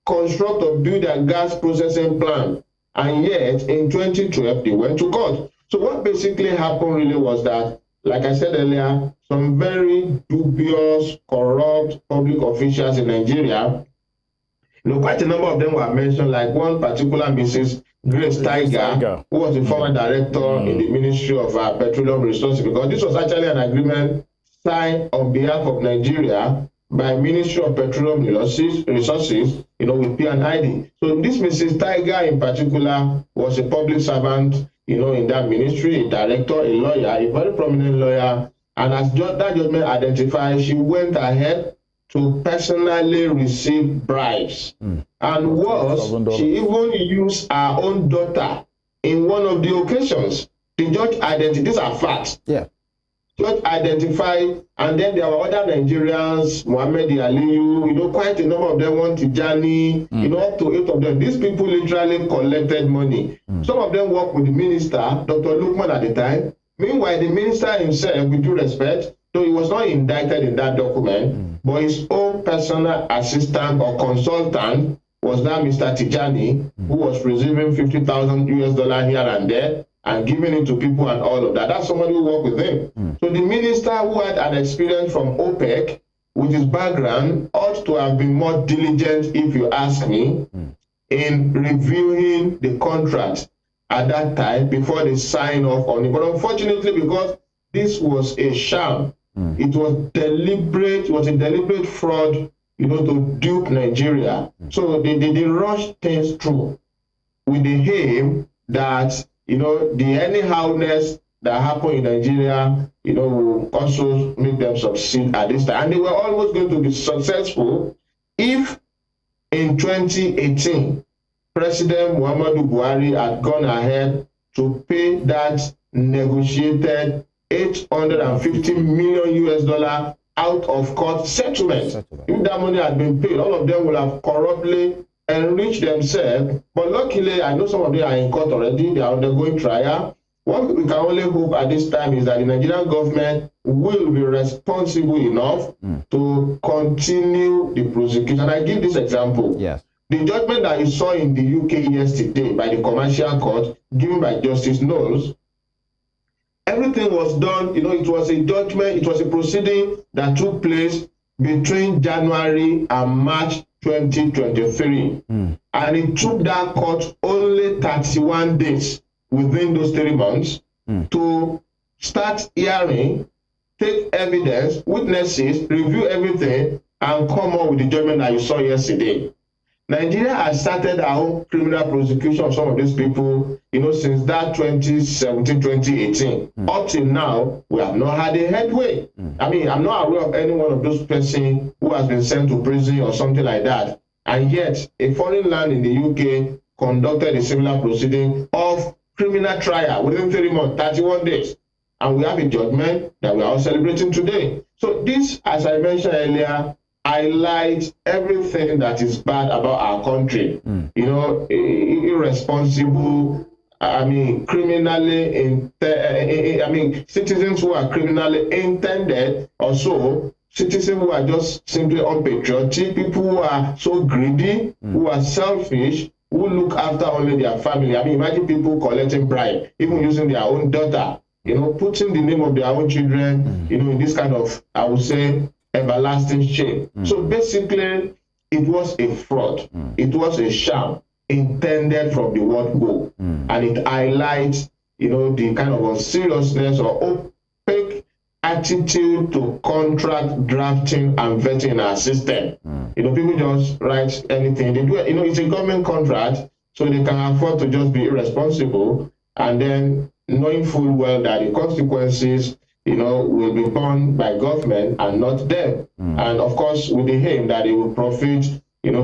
construct or build a gas processing plant. And yet, in 2012, they went to court. So what basically happened really was that, like I said earlier, some very dubious, corrupt public officials in Nigeria, quite a number of them were mentioned, like one particular Mrs. Grace Tiger, who was the former director in the Ministry of Petroleum Resources, because this was actually an agreement signed on behalf of Nigeria by Ministry of Petroleum Resources, with P&ID. So this Mrs. Tiger in particular was a public servant, in that ministry, a director, a lawyer, a very prominent lawyer. And as that judgment identified, she went ahead to personally receive bribes. And worse, she even used her own daughter in one of the occasions. The judge identified, these are facts. Yeah. Judge identified, and then there were other Nigerians, Mohammed Aliyu, quite a number of them, one Tijani, up to 8 of them. These people literally collected money. Some of them worked with the minister, Dr. Lukman at the time. Meanwhile, the minister himself, with due respect, so he was not indicted in that document, but his own personal assistant or consultant was that Mr. Tijani, who was receiving $50,000 here and there, and giving it to people and all of that. That's somebody who worked with him. So the minister, who had an experience from OPEC with his background, ought to have been more diligent, if you ask me, in reviewing the contract at that time before they sign off on it. But unfortunately, because this was a sham, it was deliberate, a deliberate fraud, to dupe Nigeria. So they rushed things through with the aim that the anyhowness that happened in Nigeria, will also make them succeed at this time. And they were almost going to be successful if in 2018, President Muhammadu Buhari had gone ahead to pay that negotiated $850 million out of court settlement. If that money had been paid, all of them would have corruptly enrich themselves. But luckily, I know some of them are in court already. They are undergoing trial. What we can only hope at this time is that the Nigerian government will be responsible enough to continue the prosecution. And I give this example. Yes. The judgment that you saw in the UK yesterday by the commercial court, given by Justice Knowles, everything was done, it was a judgment, it was a proceeding that took place between January and March 2023. And it took that court only 31 days within those 3 months to start hearing, take evidence, witnesses, review everything, and come up with the judgment that you saw yesterday. Nigeria has started our own criminal prosecution of some of these people, since that 2017, 2018. Up till now, we have not had a headway. I mean, I'm not aware of any one of those persons who has been sent to prison or something like that. And yet, a foreign land in the UK conducted a similar proceeding of criminal trial within 3 months, 31 days. And we have a judgment that we are all celebrating today. So this, as I mentioned earlier, highlights everything that is bad about our country. Irresponsible, criminally, citizens who are criminally intended, also citizens who are just simply unpatriotic, people who are so greedy, who are selfish, who look after only their family. Imagine people collecting bribe, even using their own daughter, putting the name of their own children, in this kind of, I would say, everlasting shame. So basically, it was a fraud. It was a sham intended from the word go. And it highlights, the kind of unseriousness or opaque attitude to contract drafting and vetting in our system. People just write anything. They do it, it's a government contract, so they can afford to just be irresponsible, and then knowing full well that the consequences will be borne by government and not them. And of course, with the aim that they will profit,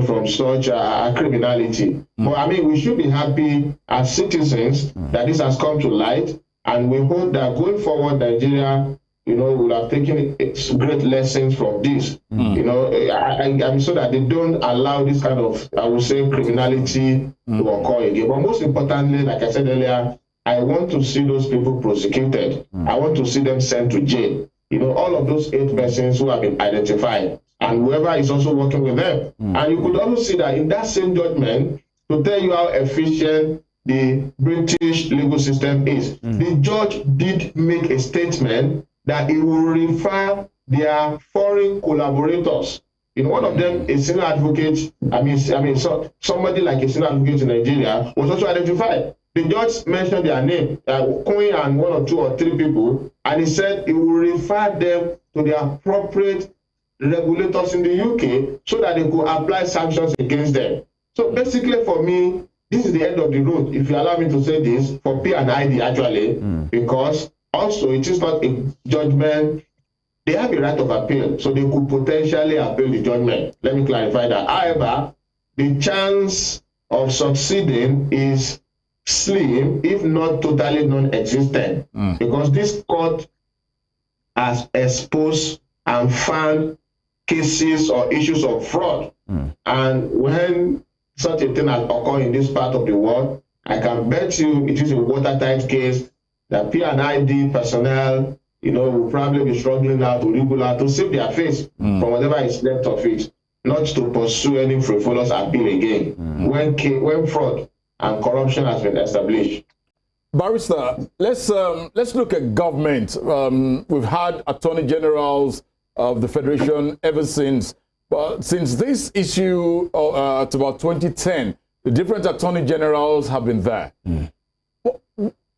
from such criminality. But we should be happy as citizens that this has come to light, and we hope that going forward, Nigeria, will have taken great lessons from this. I'm so that they don't allow this kind of, I would say, criminality to occur again. But most importantly, like I said earlier, I want to see those people prosecuted. I want to see them sent to jail. All of those 8 persons who have been identified, and whoever is also working with them. And you could also see that in that same judgment, to tell you how efficient the British legal system is. The judge did make a statement that he will refer their foreign collaborators. You know, one of them, a senior advocate, so somebody like a senior advocate in Nigeria was also identified. The judge mentioned their name, Queen and 1 or 2 or 3 people, and he said he will refer them to the appropriate regulators in the UK so that they could apply sanctions against them. So basically for me, this is the end of the road, if you allow me to say this, for P&ID actually, because also it is not a judgment. They have a right of appeal, so they could potentially appeal the judgment. Let me clarify that. However, the chance of succeeding is slim, if not totally non-existent, because this court has exposed and found cases or issues of fraud. And when such a thing has occurred in this part of the world, I can bet you it is a watertight case that P&ID personnel, you know, will probably be struggling now to regulate to save their face from whatever is left of it, not to pursue any frivolous appeal again when fraud and corruption has been established. Barrister, let's look at government. We've had attorney generals of the Federation ever since. But since this issue at about 2010, the different attorney generals have been there.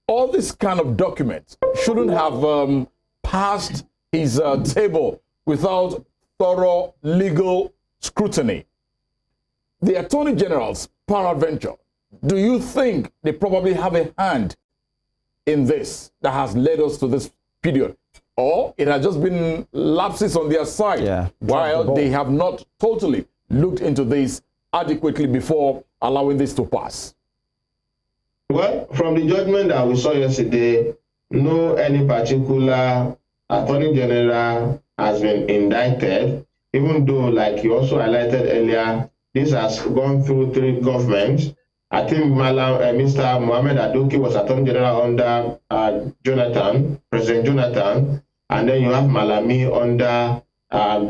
All this kind of documents shouldn't have passed his table without thorough legal scrutiny. The attorney generals, peradventure, do you think they probably have a hand in this that has led us to this period? Or it has just been lapses on their side, while they have not totally looked into this adequately before allowing this to pass? Well, from the judgment that we saw yesterday, no any particular attorney general has been indicted, even though, like you also highlighted earlier, this has gone through 3 governments. I think Mr. Mohamed Adoki was attorney general under President Jonathan, and then you have Malami under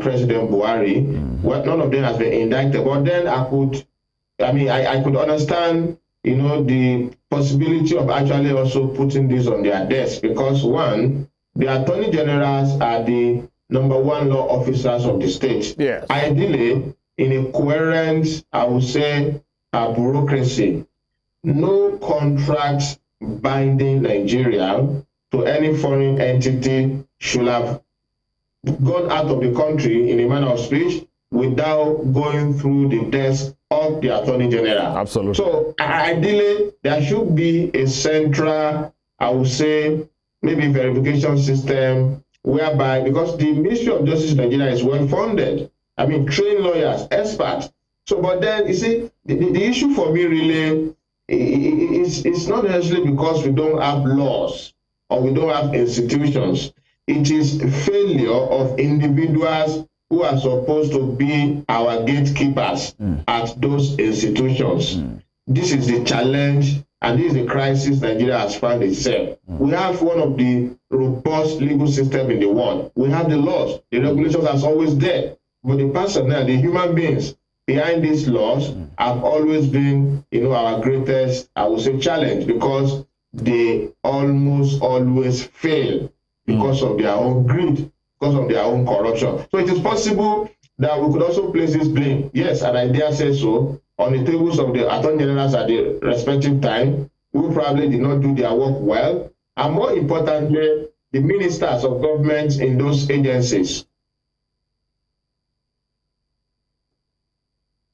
President Buhari. Well, none of them has been indicted. But then I could understand, you know, the possibility of actually also putting this on their desk, because one, the attorney generals are the #1 law officers of the state. Yes. Ideally, in a coherent, I would say, bureaucracy, no contracts binding Nigeria to any foreign entity should have gone out of the country in a manner of speech without going through the desk of the Attorney General. Absolutely. So ideally, there should be a central, I would say, maybe verification system whereby, because the Ministry of Justice in Nigeria is well funded, I mean, trained lawyers, experts. So, but then, you see, the issue for me really it's not necessarily because we don't have laws or we don't have institutions. It is failure of individuals who are supposed to be our gatekeepers at those institutions. This is the challenge, and this is the crisis Nigeria has found itself. We have one of the robust legal systems in the world. We have the laws, the regulations are always there, but the personnel, the human beings behind these laws have always been, you know, our greatest, I would say, challenge, because they almost always fail because of their own greed, because of their own corruption. So it is possible that we could also place this blame, yes, and I dare say so, on the tables of the attorney generals at the respective time, who probably did not do their work well, and more importantly, the ministers of government in those agencies.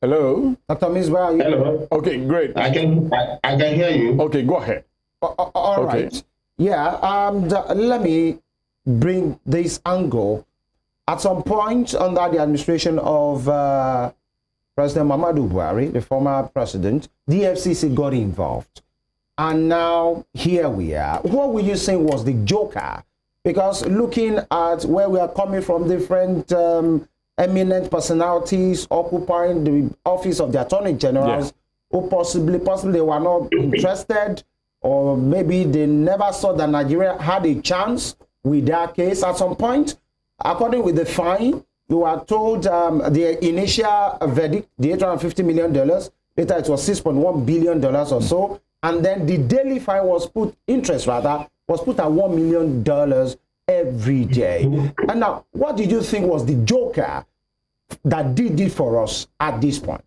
Hello? Dr. Misbau. Hello. Okay, great. I can hear you. Okay, go ahead. All right. Yeah, let me bring this angle. At some point under the administration of President Muhammadu Buhari, the former president, the FCC got involved. And now here we are. What would you say was the joker? Because looking at where we are coming from, different eminent personalities occupying the office of the Attorney Generals, who possibly they were not interested, or maybe they never saw that Nigeria had a chance with that case at some point. According with the fine, you were told the initial verdict, the $850 million, later it was $6.1 billion or so. and then the daily fine was put, interest rather, was put at $1 million every day. And now, what did you think was the joker that did it for us at this point?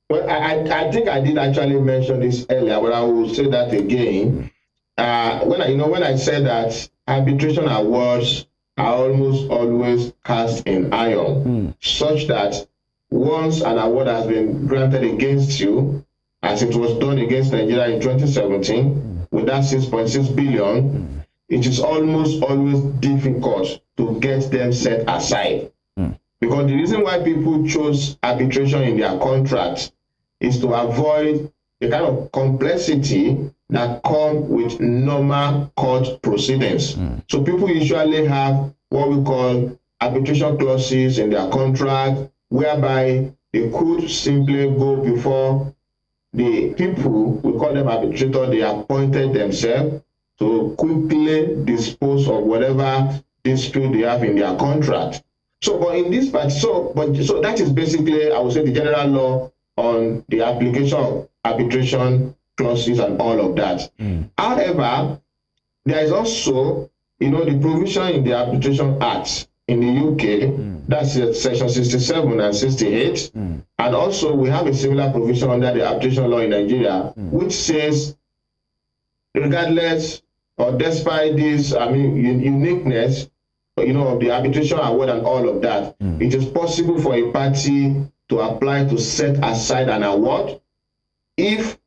Well, I think I did actually mention this earlier, but I will say that again. When I said that arbitration awards are almost always cast in iron, such that once an award has been granted against you, as it was done against Nigeria in 2017, with that 6.6 billion, it is almost always difficult to get them set aside. Because the reason why people chose arbitration in their contracts is to avoid the kind of complexity that come with normal court proceedings. So people usually have what we call arbitration clauses in their contract, whereby they could simply go before the people, we call them arbitrators, they appointed themselves to quickly dispose of whatever dispute they have in their contract. So, but in this part, so that is basically, I would say, the general law on the application of arbitration clauses and all of that. However, there is also, the provision in the Arbitration Act in the UK, that's section 67 and 68, and also we have a similar provision under the arbitration law in Nigeria, which says, regardless or despite this, uniqueness, of the arbitration award and all of that, it is possible for a party to apply to set aside an award if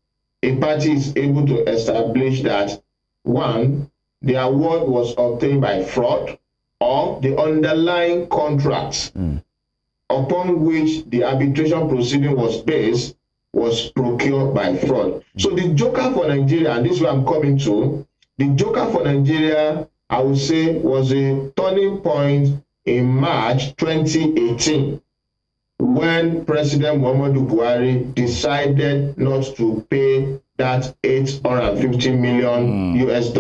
a party is able to establish that, one, the award was obtained by fraud, or the underlying contracts upon which the arbitration proceeding was based was procured by fraud. So the joker for Nigeria, and this is where I'm coming to, the joker for Nigeria, I would say, was a turning point in March 2018, when President Muhammadu Buhari decided not to pay that $850 million US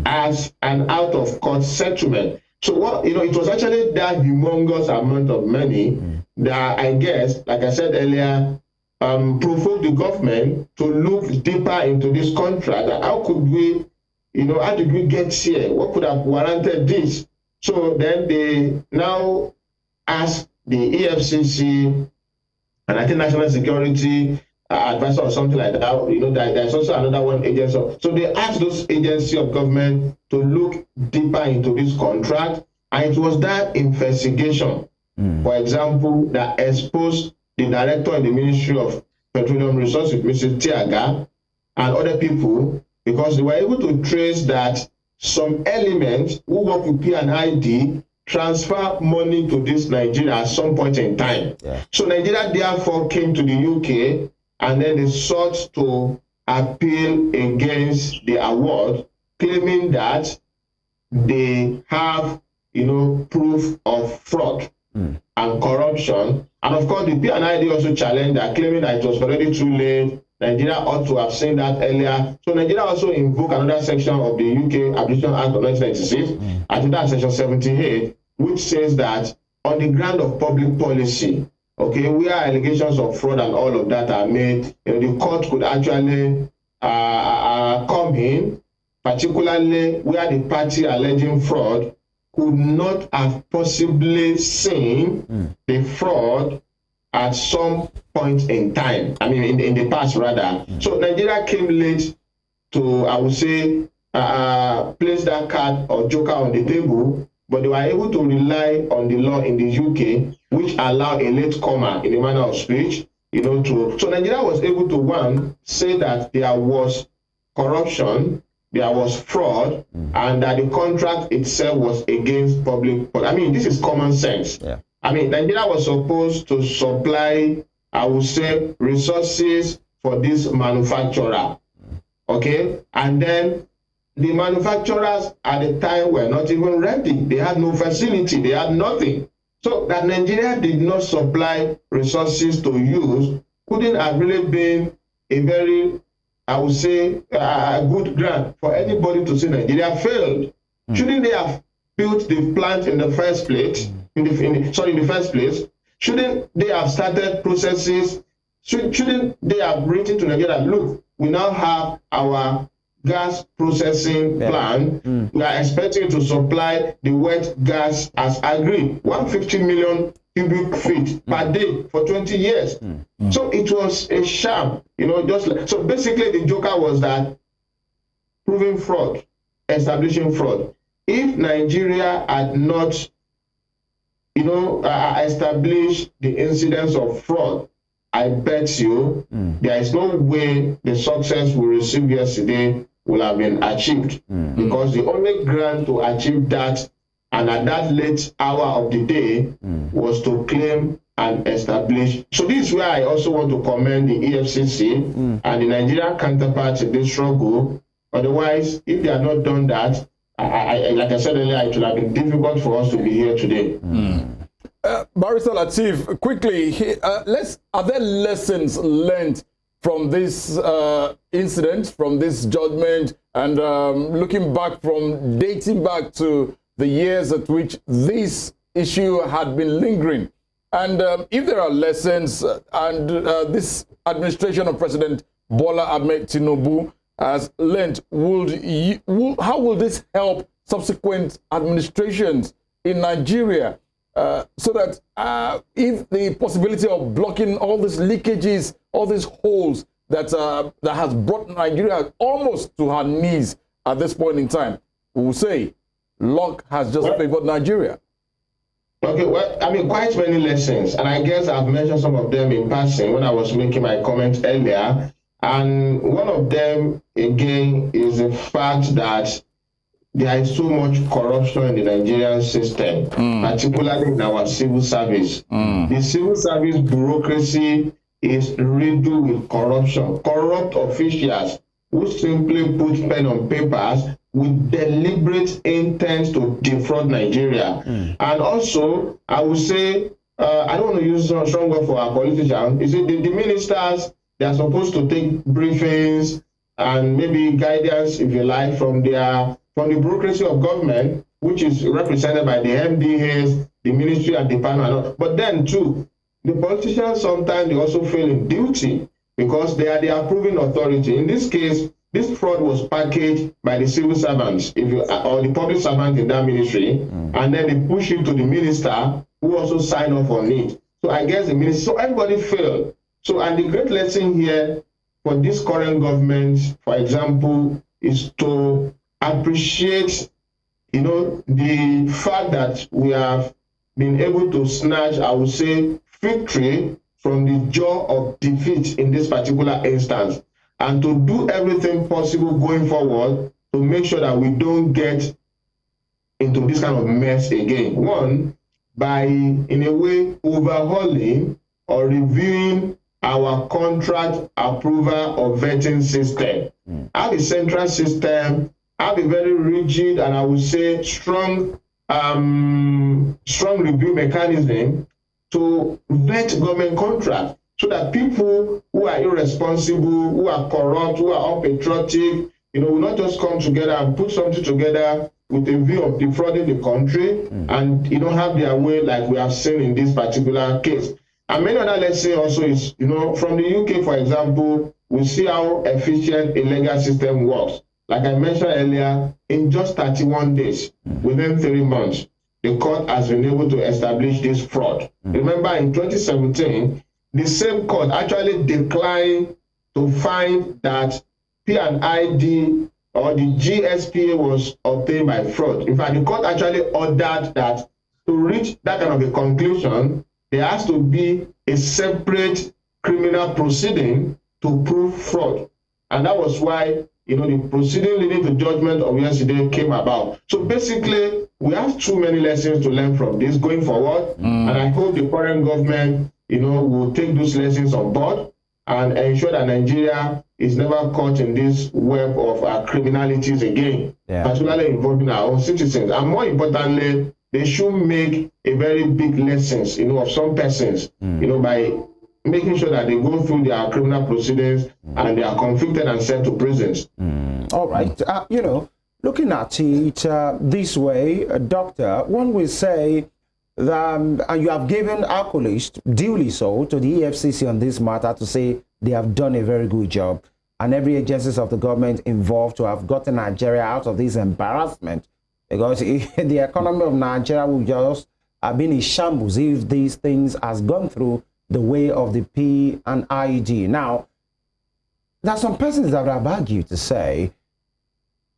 as an out-of-court settlement. So what, it was actually that humongous amount of money that, I guess, like I said earlier, provoked the government to look deeper into this contract. How could we, how did we get here? What could have warranted this? So then they now asked the EFCC, and I think National Security Advisor or something like that, there's also another one agency. So they asked those agencies of government to look deeper into this contract, and it was that investigation, for example, that exposed the director in the Ministry of Petroleum Resources, Mrs. Tiaga, and other people, because they were able to trace that some elements who work with P&ID transfer money to this Nigeria at some point in time. So Nigeria therefore came to the UK, and then they sought to appeal against the award, claiming that they have, proof of fraud and corruption. And of course, the P&ID also challenged that, claiming that it was already too late. Nigeria ought to have seen that earlier. So Nigeria also invoked another section of the UK Arbitration Act of 1996, I think that's section 78, which says that on the ground of public policy, where allegations of fraud and all of that are made, the court could actually come in, particularly where the party alleging fraud could not have possibly seen the fraud at some point in time. In the past, rather. So Nigeria came late to, I would say, place that card or joker on the table, but they were able to rely on the law in the UK, which allowed a latecomer in the manner of speech, so Nigeria was able to, one, say that there was corruption, there was fraud, and that the contract itself was against public. This is common sense. Nigeria was supposed to supply, I would say, resources for this manufacturer. And then the manufacturers at the time were not even ready. They had no facility, they had nothing. So that Nigeria did not supply resources to use couldn't have really been a very, I would say, a good grant for anybody to say Nigeria failed. Shouldn't they have built the plant in the first place? In the first place, shouldn't they have started processes? Shouldn't they have written to Nigeria, look, we now have our gas processing plant. We are expecting to supply the wet gas as agreed, 150 million cubic feet per day for 20 years. So it was a sham, you know, just like, so basically the joker was that proving fraud, establishing fraud. If Nigeria had not, you know, established the incidence of fraud, I bet you there is no way the success we received yesterday will have been achieved, because the only grant to achieve that, and at that late hour of the day, was to claim and establish. So this is where I also want to commend the EFCC and the Nigerian counterparts in this struggle. Otherwise, if they had not done that, like I said earlier, it would have been difficult for us to be here today. Barrister Lateef, quickly, are there lessons learned from this incident, from this judgment, and looking back from dating back to the years at which this issue had been lingering? And if there are lessons, and this administration of President Bola Ahmed Tinubu has learned, how will this help subsequent administrations in Nigeria? So that if the possibility of blocking all these leakages, all these holes that has brought Nigeria almost to her knees at this point in time, we will say luck has just favored Nigeria. Okay, well, I mean, quite many lessons, and I guess I've mentioned some of them in passing when I was making my comment earlier. And one of them, again, is the fact that there is so much corruption in the Nigerian system, particularly in our civil service. The civil service bureaucracy is riddled with corruption. Corrupt officials who simply put pen on papers with deliberate intent to defraud Nigeria. And also, I would say, I don't want to use a strong word for our politicians, is it the ministers, they are supposed to take briefings and maybe guidance, if you like, from the bureaucracy of government, which is represented by the MDAs, the ministry and department. But then too, the politicians sometimes they also fail in duty because they are the approving authority. In this case, this fraud was packaged by the civil servants, or the public servant in that ministry, and then they push it to the minister, who also signed off on it. So I guess the minister, so everybody failed. So, and the great lesson here for this current government, for example, is to appreciate, you know, the fact that we have been able to snatch, I would say, victory from the jaw of defeat in this particular instance, and to do everything possible going forward to make sure that we don't get into this kind of mess again. One, by, in a way, overhauling or reviewing our contract approval or vetting system. Have a central system, have a very rigid and I would say strong review mechanism to vet government contracts, so that people who are irresponsible, who are corrupt, who are unpatriotic, you know, will not just come together and put something together with a view of defrauding the country and, you know, have their way like we have seen in this particular case. And many other lessons also is, you know, from the UK, for example, we see how efficient a legal system works. Like I mentioned earlier, in just 31 days, within 3 months, the court has been able to establish this fraud. Remember, in 2017, the same court actually declined to find that P&ID or the GSPA was obtained by fraud. In fact, the court actually ordered that to reach that kind of a conclusion, there has to be a separate criminal proceeding to prove fraud. And that was why, you know, the proceeding leading to judgment of yesterday came about. So basically, we have too many lessons to learn from this going forward. And I hope the current government, you know, will take those lessons on board and ensure that Nigeria is never caught in this web of criminalities again, particularly involving our own citizens. And more importantly, they should make a very big lessons, you know, of some persons, you know, by making sure that they go through their criminal proceedings and they are convicted and sent to prisons. All right. You know, looking at it this way, Doctor, one will say that, and you have given accolades, duly so, to the EFCC on this matter to say they have done a very good job. and every agencies of the government involved to have gotten Nigeria out of this embarrassment, because the economy of Nigeria will just have been in shambles if these things has gone through the way of the P&ID. Now, there are some persons that have argued to say,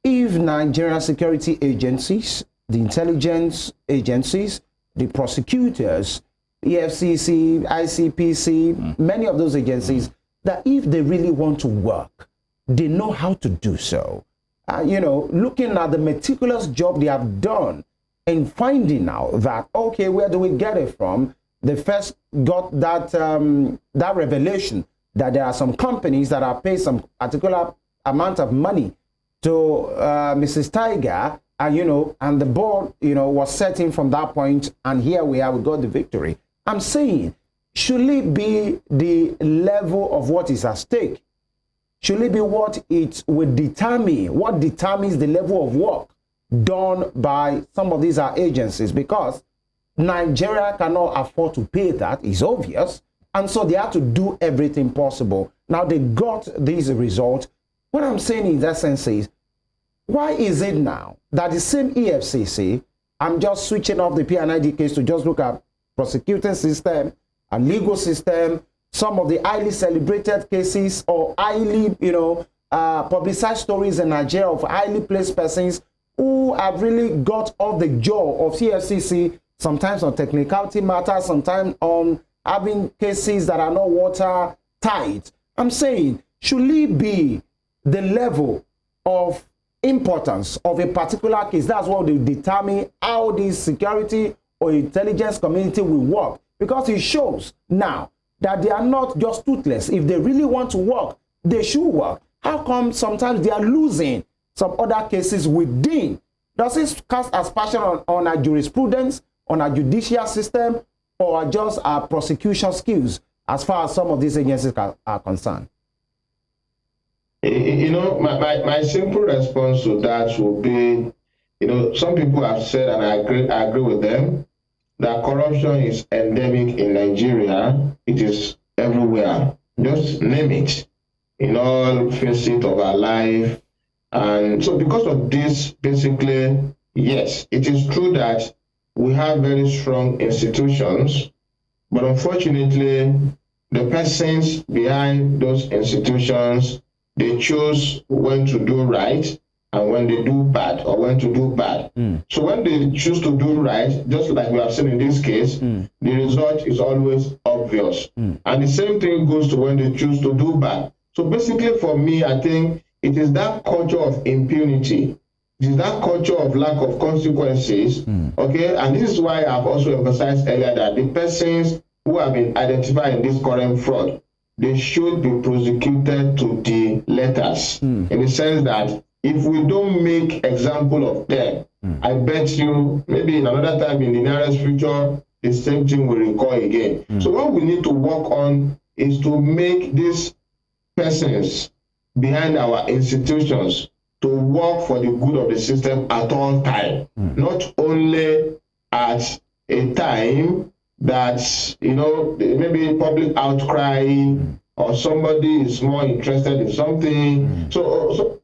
if Nigerian security agencies, the intelligence agencies, the prosecutors, EFCC, ICPC, many of those agencies, that if they really want to work, they know how to do so. You know, looking at the meticulous job they have done in finding out that, okay, where do we get it from? They first got that, that revelation that there are some companies that are paid some particular amount of money to Mrs. Tiger, and, you know, and the board, you know, was setting from that point, and here we are, we got the victory. I'm saying, should it be the level of what is at stake? Should it be what it will determine, what determines the level of work done by some of these agencies? Because Nigeria cannot afford to pay that, is obvious, and so they have to do everything possible. Now they got these results. What I'm saying in essence is, why is it now that the same EFCC, I'm just switching off the P&ID case to just look at prosecuting system, a legal system, some of the highly celebrated cases or highly, you know, publicized stories in Nigeria of highly placed persons who have really got off the jaw of CFCC, sometimes on technicality matters, sometimes on having cases that are not watertight. I'm saying, should it be the level of importance of a particular case? That's what will determine how the security or intelligence community will work. Because it shows now that they are not just toothless. If they really want to work, they should work. How come sometimes they are losing some other cases within? Does this cast aspersion on our jurisprudence, on our judicial system, or just our prosecution skills as far as some of these agencies are concerned? You know, my simple response to that would be, you know, some people have said, and I agree with them, that corruption is endemic in Nigeria. It is everywhere. Just name it. In all facets of our life. And so because of this, basically, yes, it is true that we have very strong institutions, but unfortunately, the persons behind those institutions, they choose when to do right and when they do bad, or when to do bad. So when they choose to do right, just like we have seen in this case, the result is always obvious. And the same thing goes to when they choose to do bad. So basically for me, I think it is that culture of impunity. It is that culture of lack of consequences, okay? And this is why I've also emphasized earlier that the persons who have been identified in this current fraud, they should be prosecuted to the letters, in the sense that if we don't make example of them, I bet you maybe in another time in the nearest future, the same thing will recur again. So what we need to work on is to make these persons behind our institutions to work for the good of the system at all time, not only at a time that, you know, maybe public outcry or somebody is more interested in something.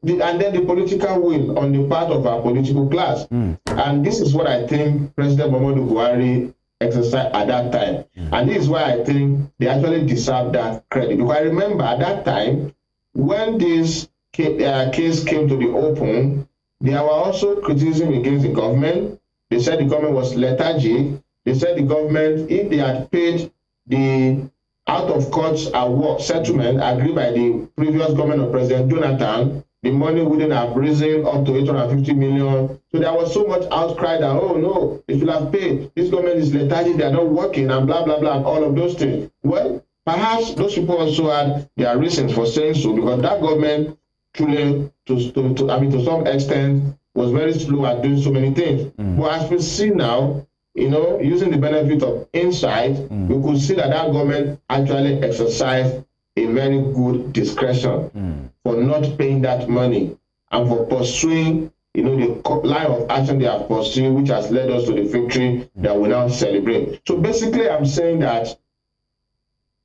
And then the political will on the part of our political class. And this is what I think President Muhammadu Buhari exercised at that time. And this is why I think they actually deserve that credit. Because I remember at that time, when this case came to the open, there were also criticism against the government. They said the government was lethargic. They said the government, if they had paid the out-of-court award settlement agreed by the previous government of President Jonathan, the money wouldn't have risen up to 850 million. So there was so much outcry that, oh no, they should have paid. This government is lethargic, they are not working, and blah, blah, blah, and all of those things. Well, perhaps those people also had their reasons for saying so, because that government truly, to some extent, was very slow at doing so many things. But as we see now, you know, using the benefit of insight, we could see that that government actually exercised a very good discretion for not paying that money and for pursuing, you know, the line of action they have pursued, which has led us to the victory that we now celebrate. So basically, I'm saying that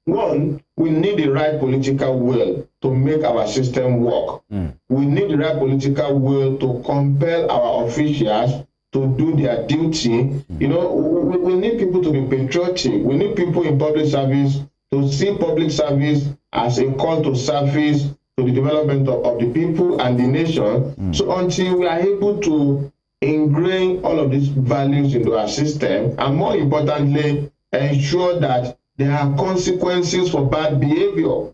One, we need the right political will to make our system work. We need the right political will to compel our officials to do their duty. You know, we need people to be patriotic. We need people in public service to see public service as a call to service to the development of the people and the nation. So until we are able to ingrain all of these values into our system, and more importantly, ensure that there are consequences for bad behavior.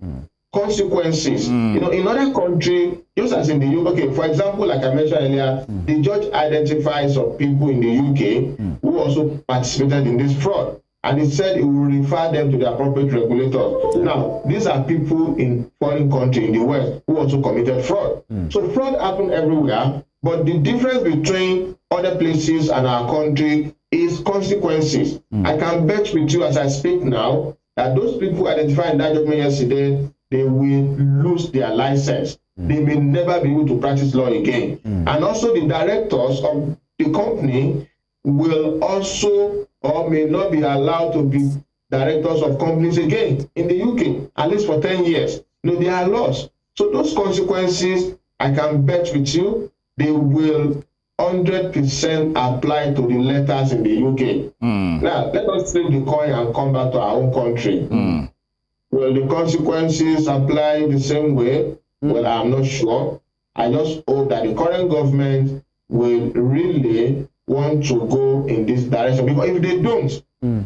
Consequences. You know, in other countries, just as in the UK, okay, for example, like I mentioned earlier, the judge identifies some people in the UK who also participated in this fraud. And he said he will refer them to the appropriate regulators. Now, these are people in foreign countries in the West who also committed fraud. So fraud happened everywhere, but the difference between other places and our country is consequences. I can bet with you as I speak now that those people identified in that document yesterday, they will lose their license. They may never be able to practice law again. And also the directors of the company will also or may not be allowed to be directors of companies again in the UK, at least for 10 years. No, they are lost. So those consequences, I can bet with you, they will 100% apply to the letters in the UK. Now, let us flip the coin and come back to our own country. Will the consequences apply the same way? Well, I'm not sure. I just hope that the current government will really want to go in this direction, because if they don't,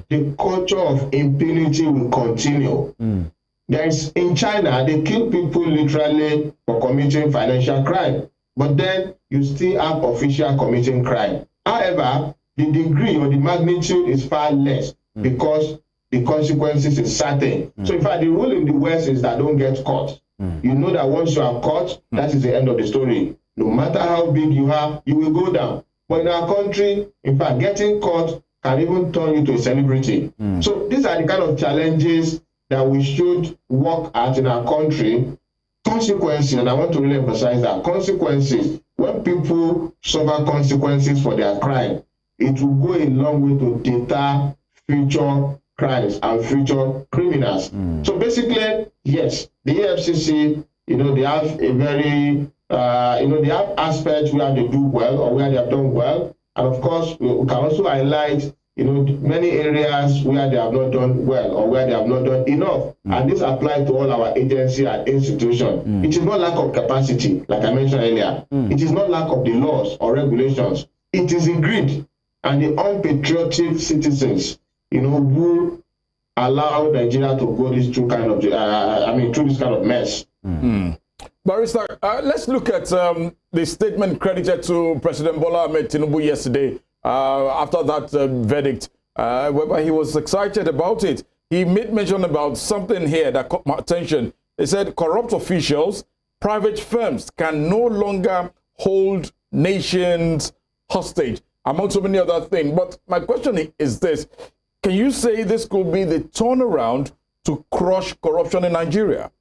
the culture of impunity will continue. There's in China, they kill people literally for committing financial crime, but then you still have officials committing crime. However, the degree or the magnitude is far less because the consequences is certain. So in fact, the rule in the West is that don't get caught. You know that once you are caught, that is the end of the story. No matter how big you are, you will go down. But in our country, in fact, getting caught can even turn you to a celebrity. So these are the kind of challenges that we should work at in our country. Consequences, and I want to really emphasize that, consequences, when people suffer consequences for their crime, it will go a long way to deter future crimes and future criminals. So basically, yes, the EFCC, you know, they have a very they have aspects where they do well or where they have done well. And of course, we can also highlight, you know, many areas where they have not done well or where they have not done enough. And this applies to all our agencies and institutions. It is not lack of capacity, like I mentioned earlier. It is not lack of the laws or regulations. It is the greed and the unpatriotic citizens, you know, who allow Nigeria to go this through kind of, through this kind of mess. Barrister, let's look at the statement credited to President Bola Ahmed Tinubu yesterday after that verdict, whereby he was excited about it. He made mention about something here that caught my attention. He said corrupt officials, private firms can no longer hold nations hostage, among so many other things. But my question is this. Can you say this could be the turnaround to crush corruption in Nigeria?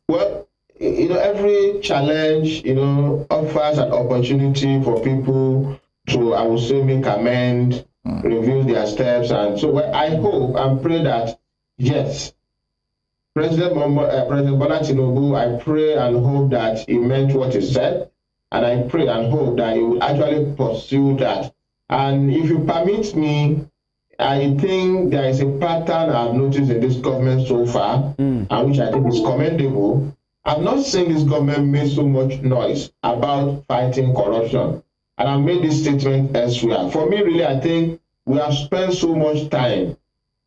Well, you know, every challenge, you know, offers an opportunity for people to, I would say, make amends, review their steps. And so I hope and pray that, yes, President Bola Tinubu, I pray and hope that he meant what he said. And I pray and hope that he will actually pursue that. And if you permit me, I think there is a pattern I've noticed in this government so far, and which I think is commendable. I've not seen this government make so much noise about fighting corruption. And I've made this statement elsewhere. For me, really, I think we have spent so much time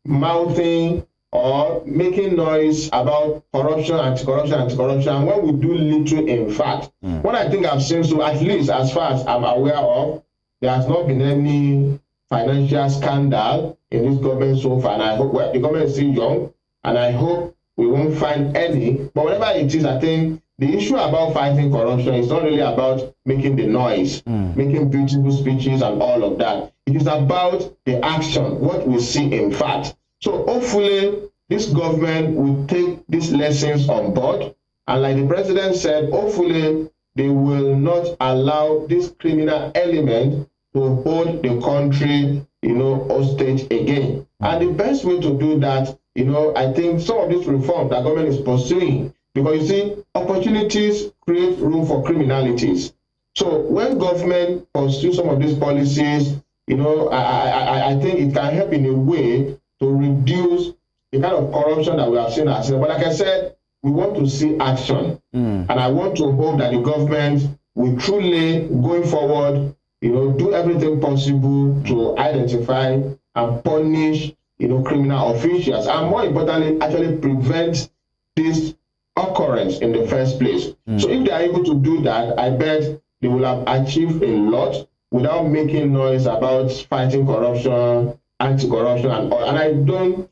mouthing or making noise about corruption, anti-corruption, anti-corruption. And when we do little, in fact, what I think I've seen, so at least as far as I'm aware of, there has not been any financial scandal in this government so far. And I hope the government is still young, and I hope we won't find any. But whatever it is, I think the issue about fighting corruption is not really about making the noise, making beautiful speeches and all of that. It is about the action, what we see in fact. So hopefully this government will take these lessons on board. And like the president said, hopefully they will not allow this criminal element to hold the country, you know, hostage again. And the best way to do that you know, I think some of these reforms that government is pursuing, because you see, opportunities create room for criminalities. So when government pursues some of these policies, you know, I think it can help in a way to reduce the kind of corruption that we have seen ourselves. But like I said, we want to see action. And I want to hope that the government will truly, going forward, you know, do everything possible to identify and punish, you know, criminal officials, and more importantly, actually prevent this occurrence in the first place. So if they are able to do that, I bet they will have achieved a lot without making noise about fighting corruption, anti-corruption, and I don't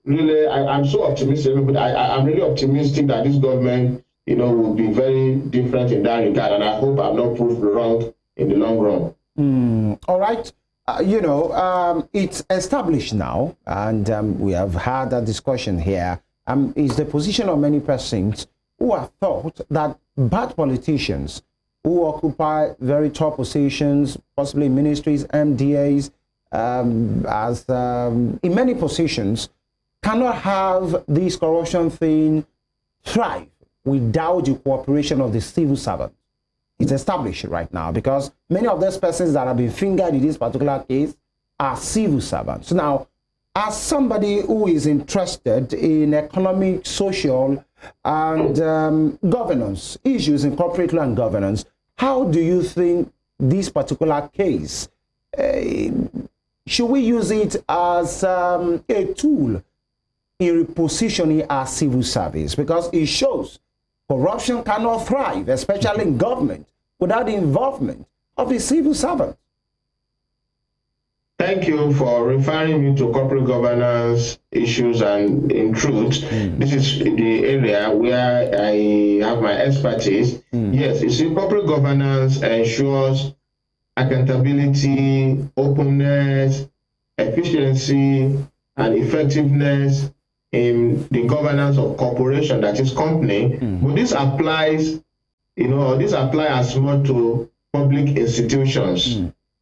really, I'm so optimistic, but I'm really optimistic that this government, you know, will be very different in that regard, and I hope I'm not proved wrong in the long run. All right. You know, it's established now, and we have had a discussion here, is the position of many persons who have thought that bad politicians who occupy very top positions, possibly ministries, MDAs, in many positions, cannot have this corruption thing thrive without the cooperation of the civil servant. It's established right now because many of those persons that have been fingered in this particular case are civil servants. Now, as somebody who is interested in economic, social, and governance issues in corporate law and governance, how do you think this particular case, should we use it as a tool in repositioning our civil service? Because it shows corruption cannot thrive, especially in government, without the involvement of the civil servant. Thank you for referring me to corporate governance issues, and in truth, this is the area where I have my expertise. Yes, you see, corporate governance ensures accountability, openness, efficiency, and effectiveness in the governance of corporation, that is company. But this applies, you know, this applies as much to public institutions,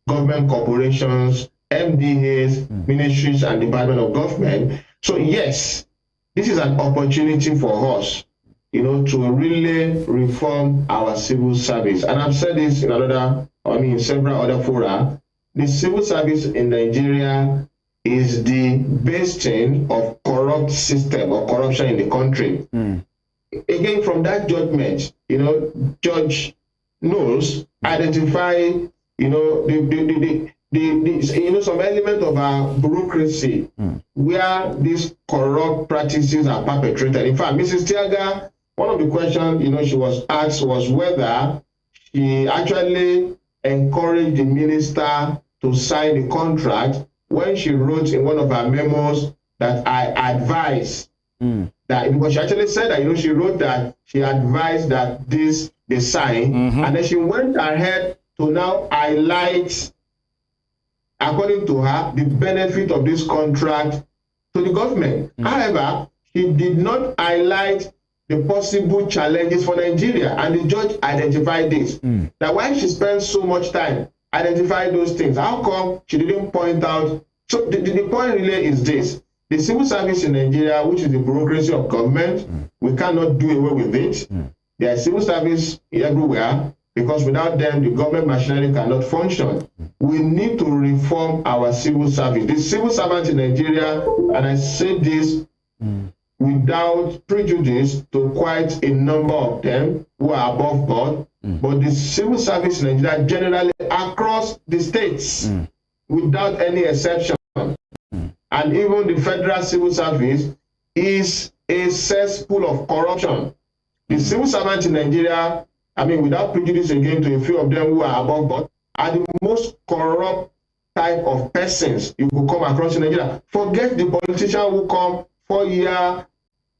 government corporations, MDAs, ministries, and Department of Government. So yes, this is an opportunity for us, you know, to really reform our civil service. And I've said this in several other fora. The civil service in Nigeria is the bastion of corrupt system or corruption in the country. Again, from that judgment, you know, Judge Knowles identified, you know, some element of our bureaucracy where these corrupt practices are perpetrated. In fact, Mrs. Tiaga, one of the questions, you know, she was asked was whether she actually encouraged the minister to sign the contract when she wrote in one of her memos that I advise that, because she actually said that, you know, she wrote that she advised that they sign, and then she went ahead to now highlight, according to her, the benefit of this contract to the government. However, she did not highlight the possible challenges for Nigeria, and the judge identified this. That why she spends so much time identifying those things, how come she didn't point out? So the point really is this: the civil service in Nigeria, which is the bureaucracy of government, we cannot do away with it. There is civil service everywhere, because without them, the government machinery cannot function. We need to reform our civil service. The civil servants in Nigeria, and I say this without prejudice to quite a number of them who are above board, but the civil service in Nigeria generally across the states, without any exception, and even the federal civil service is a cesspool of corruption. The civil servants in Nigeria, I mean, without prejudice again to a few of them who are above board, are the most corrupt type of persons you could come across in Nigeria. Forget the politician who come 4 year,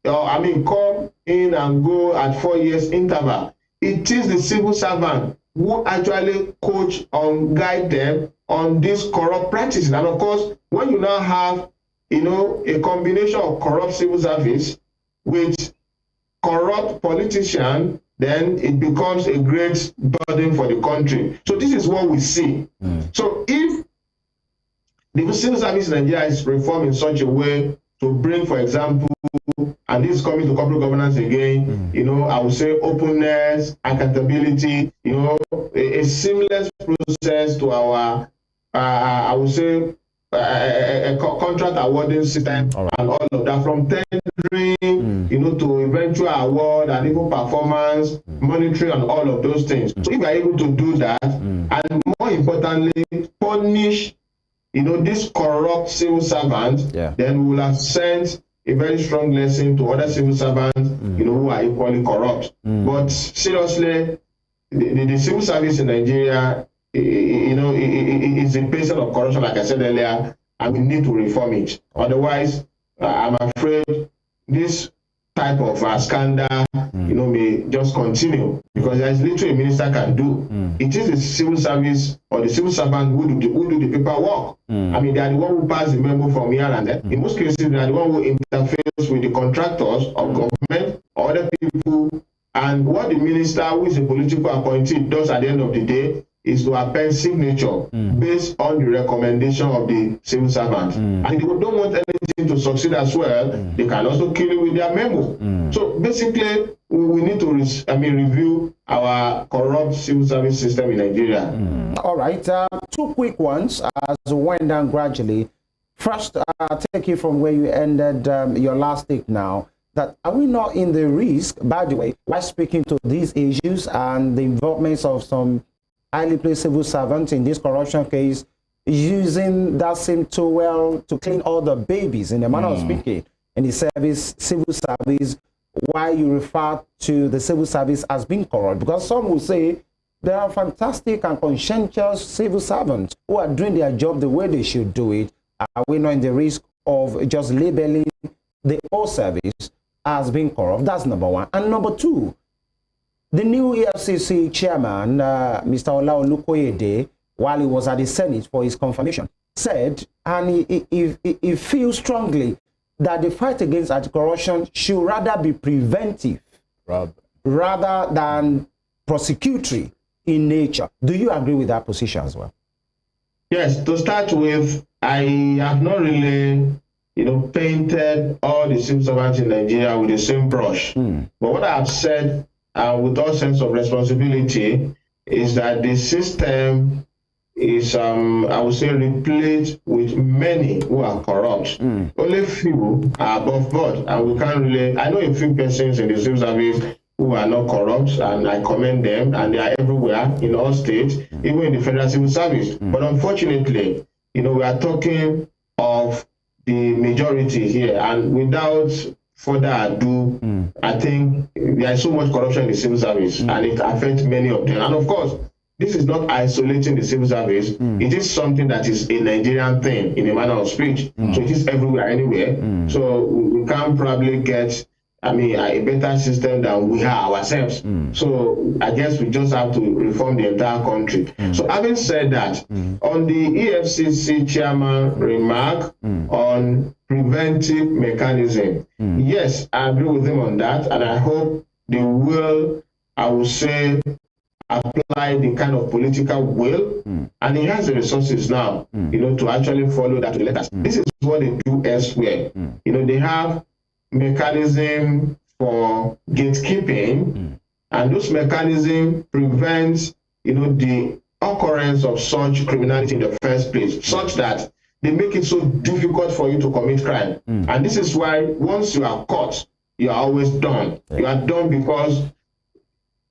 come in and go at 4 years interval. It is the civil servant who actually coach and guide them on these corrupt practices. And of course, when you now have, you know, a combination of corrupt civil service with corrupt politician, then it becomes a great burden for the country. So this is what we see. So if the civil service in Nigeria is reformed in such a way to bring, for example, and this is coming to corporate governance again, you know, I would say openness, accountability, you know, a seamless process to our, I would say, a contract awarding system and all of that, from tendering, you know, to eventual award and even performance, monitoring and all of those things. So if we are able to do that, and more importantly, punish, you know, this corrupt civil servant, then we will have sent a very strong lesson to other civil servants, you know, who are equally corrupt. But seriously, the civil service in Nigeria, you know, it is a patient of corruption, like I said earlier, and we need to reform it. Otherwise, I'm afraid this type of scandal, you know, may just continue, because there is literally a minister can do. It is the civil service or the civil servant who do the paperwork. I mean, they are the one who pass the memo from here and there. In most cases, they are the one who interferes with the contractors of government or other people. And what the minister, who is a political appointee, does at the end of the day is to append signature based on the recommendation of the civil servant. And if they don't want anything to succeed as well, they can also kill it with their memo. So basically, we need to review our corrupt civil service system in Nigeria. All right, two quick ones as we wind down gradually. First, take you from where you ended your last take now. That are we not in the risk, by the way, while speaking to these issues and the involvement of some highly placed civil servants in this corruption case, using that same towel to clean all the babies, in the manner of speaking, in the civil service, why you refer to the civil service as being corrupt? Because some will say there are fantastic and conscientious civil servants who are doing their job the way they should do it. Are we not in the risk of just labeling the whole service as being corrupt? That's number one. And number two, the new EFCC chairman, Mr. Olaolukoyede, while he was at the Senate for his confirmation, said, and he feels strongly that the fight against anti-corruption should rather be preventive rather than prosecutory in nature. Do you agree with that position as well? Yes, to start with, I have not really, you know, painted all the civil servants in Nigeria with the same brush. But what I have said, with all sense of responsibility, is that the system is, I would say, replete with many who are corrupt. Only few are above board, and we can't really. I know a few persons in the civil service who are not corrupt, and I commend them, and they are everywhere in all states, even in the federal civil service. But unfortunately, you know, we are talking of the majority here, and without further ado, I think there is so much corruption in the civil service, and it affects many of them. And of course, this is not isolating the civil service. It is something that is a Nigerian thing, in a manner of speech. So it is everywhere, anywhere. So we can probably get, I mean, a better system than we have ourselves. So I guess we just have to reform the entire country. So having said that, on the EFCC chairman remark on preventive mechanism, yes, I agree with him on that, and I hope they will, I would say, apply the kind of political will, and he has the resources now, you know, to actually follow that to the letters. This is what they do elsewhere. You know, they have mechanism for gatekeeping, and those mechanism prevents, you know, the occurrence of such criminality in the first place, such that they make it so difficult for you to commit crime. And this is why once you are caught, you are always done. You are done because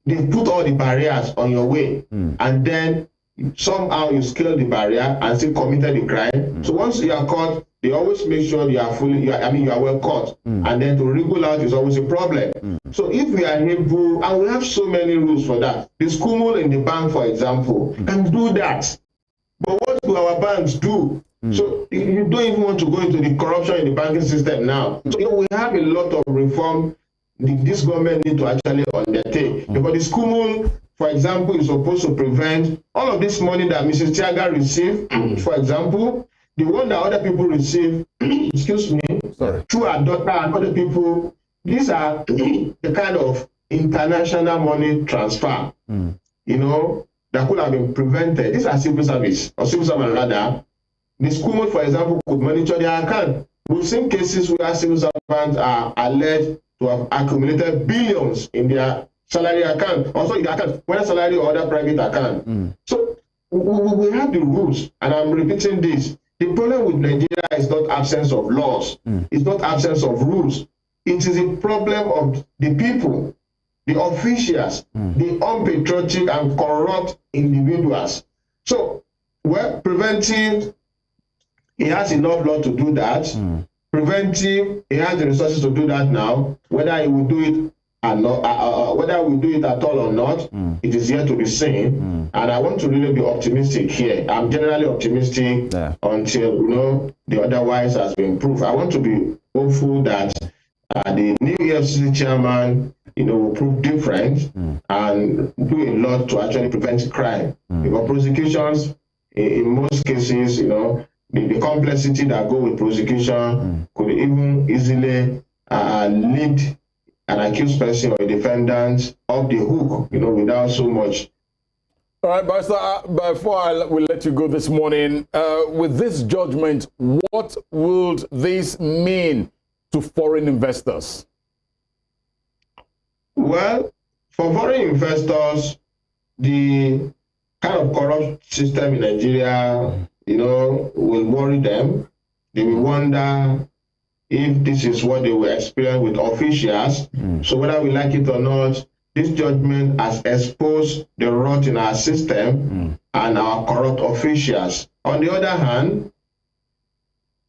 they put all the barriers on your way, and then somehow you scale the barrier and still committed the crime. So once you are caught, they always make sure you are fully, you are well caught, and then to wriggle out is always a problem. So if we are able, and we have so many rules for that, the school in the bank, for example, can do that. But what do our banks do? So you don't even want to go into the corruption in the banking system now. So you know, we have a lot of reform this government need to actually undertake. Because the school, for example, is supposed to prevent all of this money that Mrs. Tiaga received, for example, the one that other people receive, excuse me, through her daughter and other people. These are the kind of international money transfer, you know, that could have been prevented. These are civil service, or civil servant rather. The school, for example, could monitor their account We've seen cases where civil servants are alleged to have accumulated billions in their salary account, also in their account, whether salary or other private account. So we have the rules, and I'm repeating this. The problem with Nigeria is not absence of laws. It's not absence of rules. It is a problem of the people, the officials, the unpatriotic and corrupt individuals. So, well, preventive, he has enough law to do that. Preventive, he has the resources to do that now. Whether he will do it or not, whether we do it at all or not, it is yet to be seen. And I want to really be optimistic here. I'm generally optimistic until the otherwise has been proved. I want to be hopeful that the new EFCC chairman, will prove different and do a lot to actually prevent crime. Because prosecutions, in most cases, the complexity that go with prosecution could even easily lead an accused person or a defendant off the hook, without so much. All right, Barrister, before I will let you go this morning, with this judgment, what will this mean to foreign investors? Well, for foreign investors, the kind of corrupt system in Nigeria, will worry them. They will wonder if this is what they will experience with officials. So whether we like it or not, this judgment has exposed the rot in our system and our corrupt officials. On the other hand,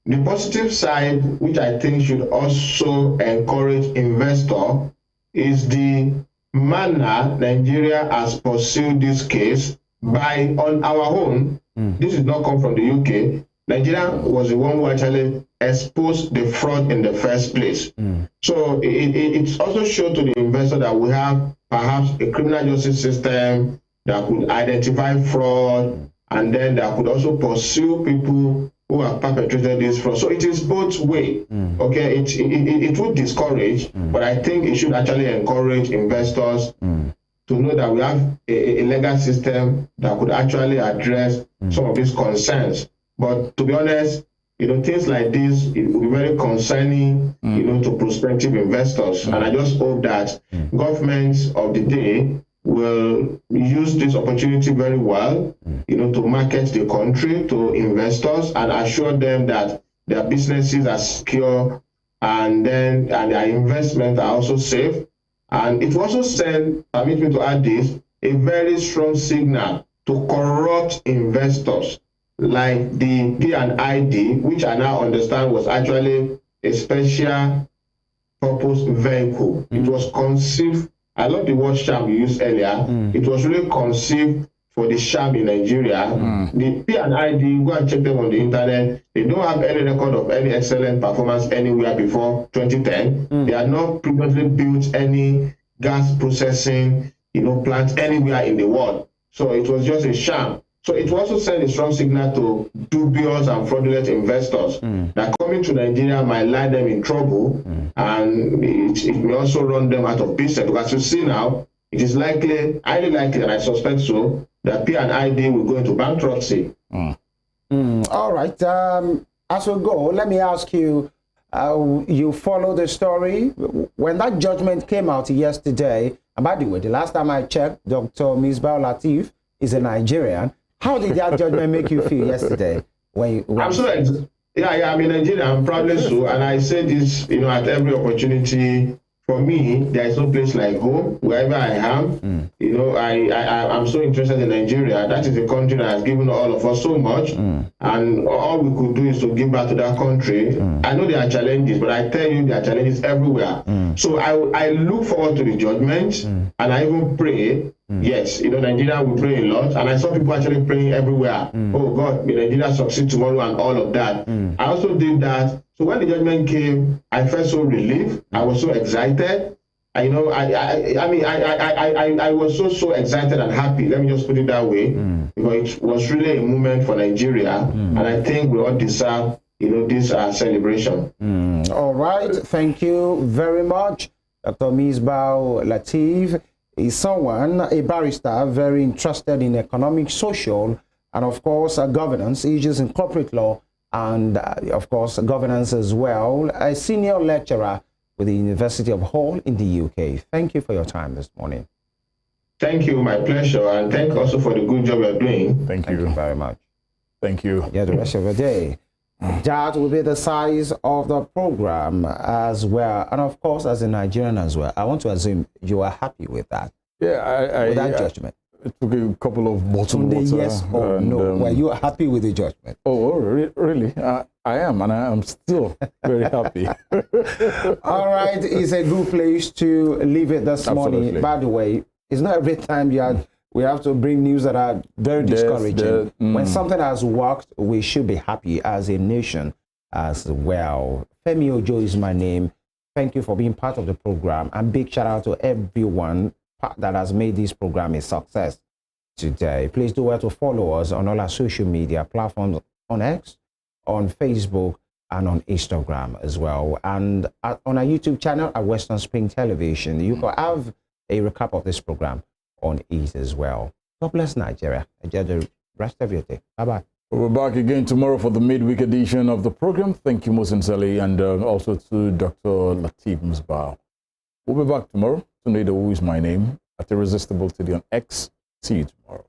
the positive side, which I think should also encourage investors, is the manner Nigeria has pursued this case by on our own. This did not come from the UK. Nigeria was the one who actually exposed the fraud in the first place. So it's also shown to the investor that we have perhaps a criminal justice system that could identify fraud, and then that could also pursue people who have perpetrated this fraud. So it is both way. Okay, it would discourage, but I think it should actually encourage investors to know that we have a legal system that could actually address some of these concerns. But to be honest, things like this, it will be very concerning, to prospective investors. And I just hope that governments of the day will use this opportunity very well, to market the country to investors and assure them that their businesses are secure and their investments are also safe. And it will also send, permit me to add this, a very strong signal to corrupt investors like the P&ID, which I now understand was actually a special purpose vehicle. It was conceived, I love the word sham you used earlier, it was really conceived for the sham in Nigeria. The P&ID, go and check them on the internet, they don't have any record of any excellent performance anywhere before 2010. They had not previously built any gas processing plant anywhere in the world. So it was just a sham. So it also sent a strong signal to dubious and fraudulent investors that coming to Nigeria might land them in trouble, and it may also run them out of business. Because you see now, it is likely, highly likely, and I suspect so, that P&ID will go into bankruptcy. All right. As we go, let me ask you, you follow the story. When that judgment came out yesterday, and by the way, the last time I checked, Dr Misbau Lateef is a Nigerian. How did that judgment make you feel yesterday? I'm sorry. Yeah, I'm in Nigeria. I'm proudly so, and I say this, at every opportunity. For me, there is no place like home. Wherever I am, I'm so interested in Nigeria. That is a country that has given all of us so much, and all we could do is to give back to that country. I know there are challenges, but I tell you, there are challenges everywhere. So I look forward to the judgment, and I even pray. Yes, Nigeria will pray a lot, and I saw people actually praying everywhere. Oh God, may Nigeria succeed tomorrow and all of that. I also did that. So when the judgment came, I felt so relieved. I was so excited. I was so excited and happy. Let me just put it that way, because it was really a moment for Nigeria, and I think we all deserve, this celebration. All right, thank you very much, Dr. Misbau Lateef. Is someone, a barrister, very interested in economic, social, and of course, governance issues in corporate law and of course, governance as well, a senior lecturer with the University of Hull in the UK. Thank you for your time this morning. Thank you, my pleasure, and thank you also for the good job you're doing. Thank you very much. Thank you. Yeah, the rest of the day. That will be the size of the program as well. And of course, as a Nigerian as well, I want to assume you are happy with that. Yeah, with that judgment. It took a couple of bottled water. Yes or no? Were you happy with the judgment? Oh, really? I am, and I am still very happy. All right, it's a good place to leave it this morning. By the way, it's not every time we have to bring news that are very discouraging. When something has worked, we should be happy as a nation as well. Femi Ojo is my name. Thank you for being part of the program, and big shout out to everyone that has made this program a success today. Please do well to follow us on all our social media platforms, on X, on Facebook, and on Instagram as well. And on our YouTube channel at Western Spring Television, you can have a recap of this program on it as well. God bless Nigeria. Enjoy the rest of your day. Bye-bye. We're back again tomorrow for the midweek edition of the program. Thank you, Mosinselli, and also to Dr. Lateef Misbau. We'll be back tomorrow. TUNDE, IDOWU is my name. At Irresistible Today on X. See you tomorrow.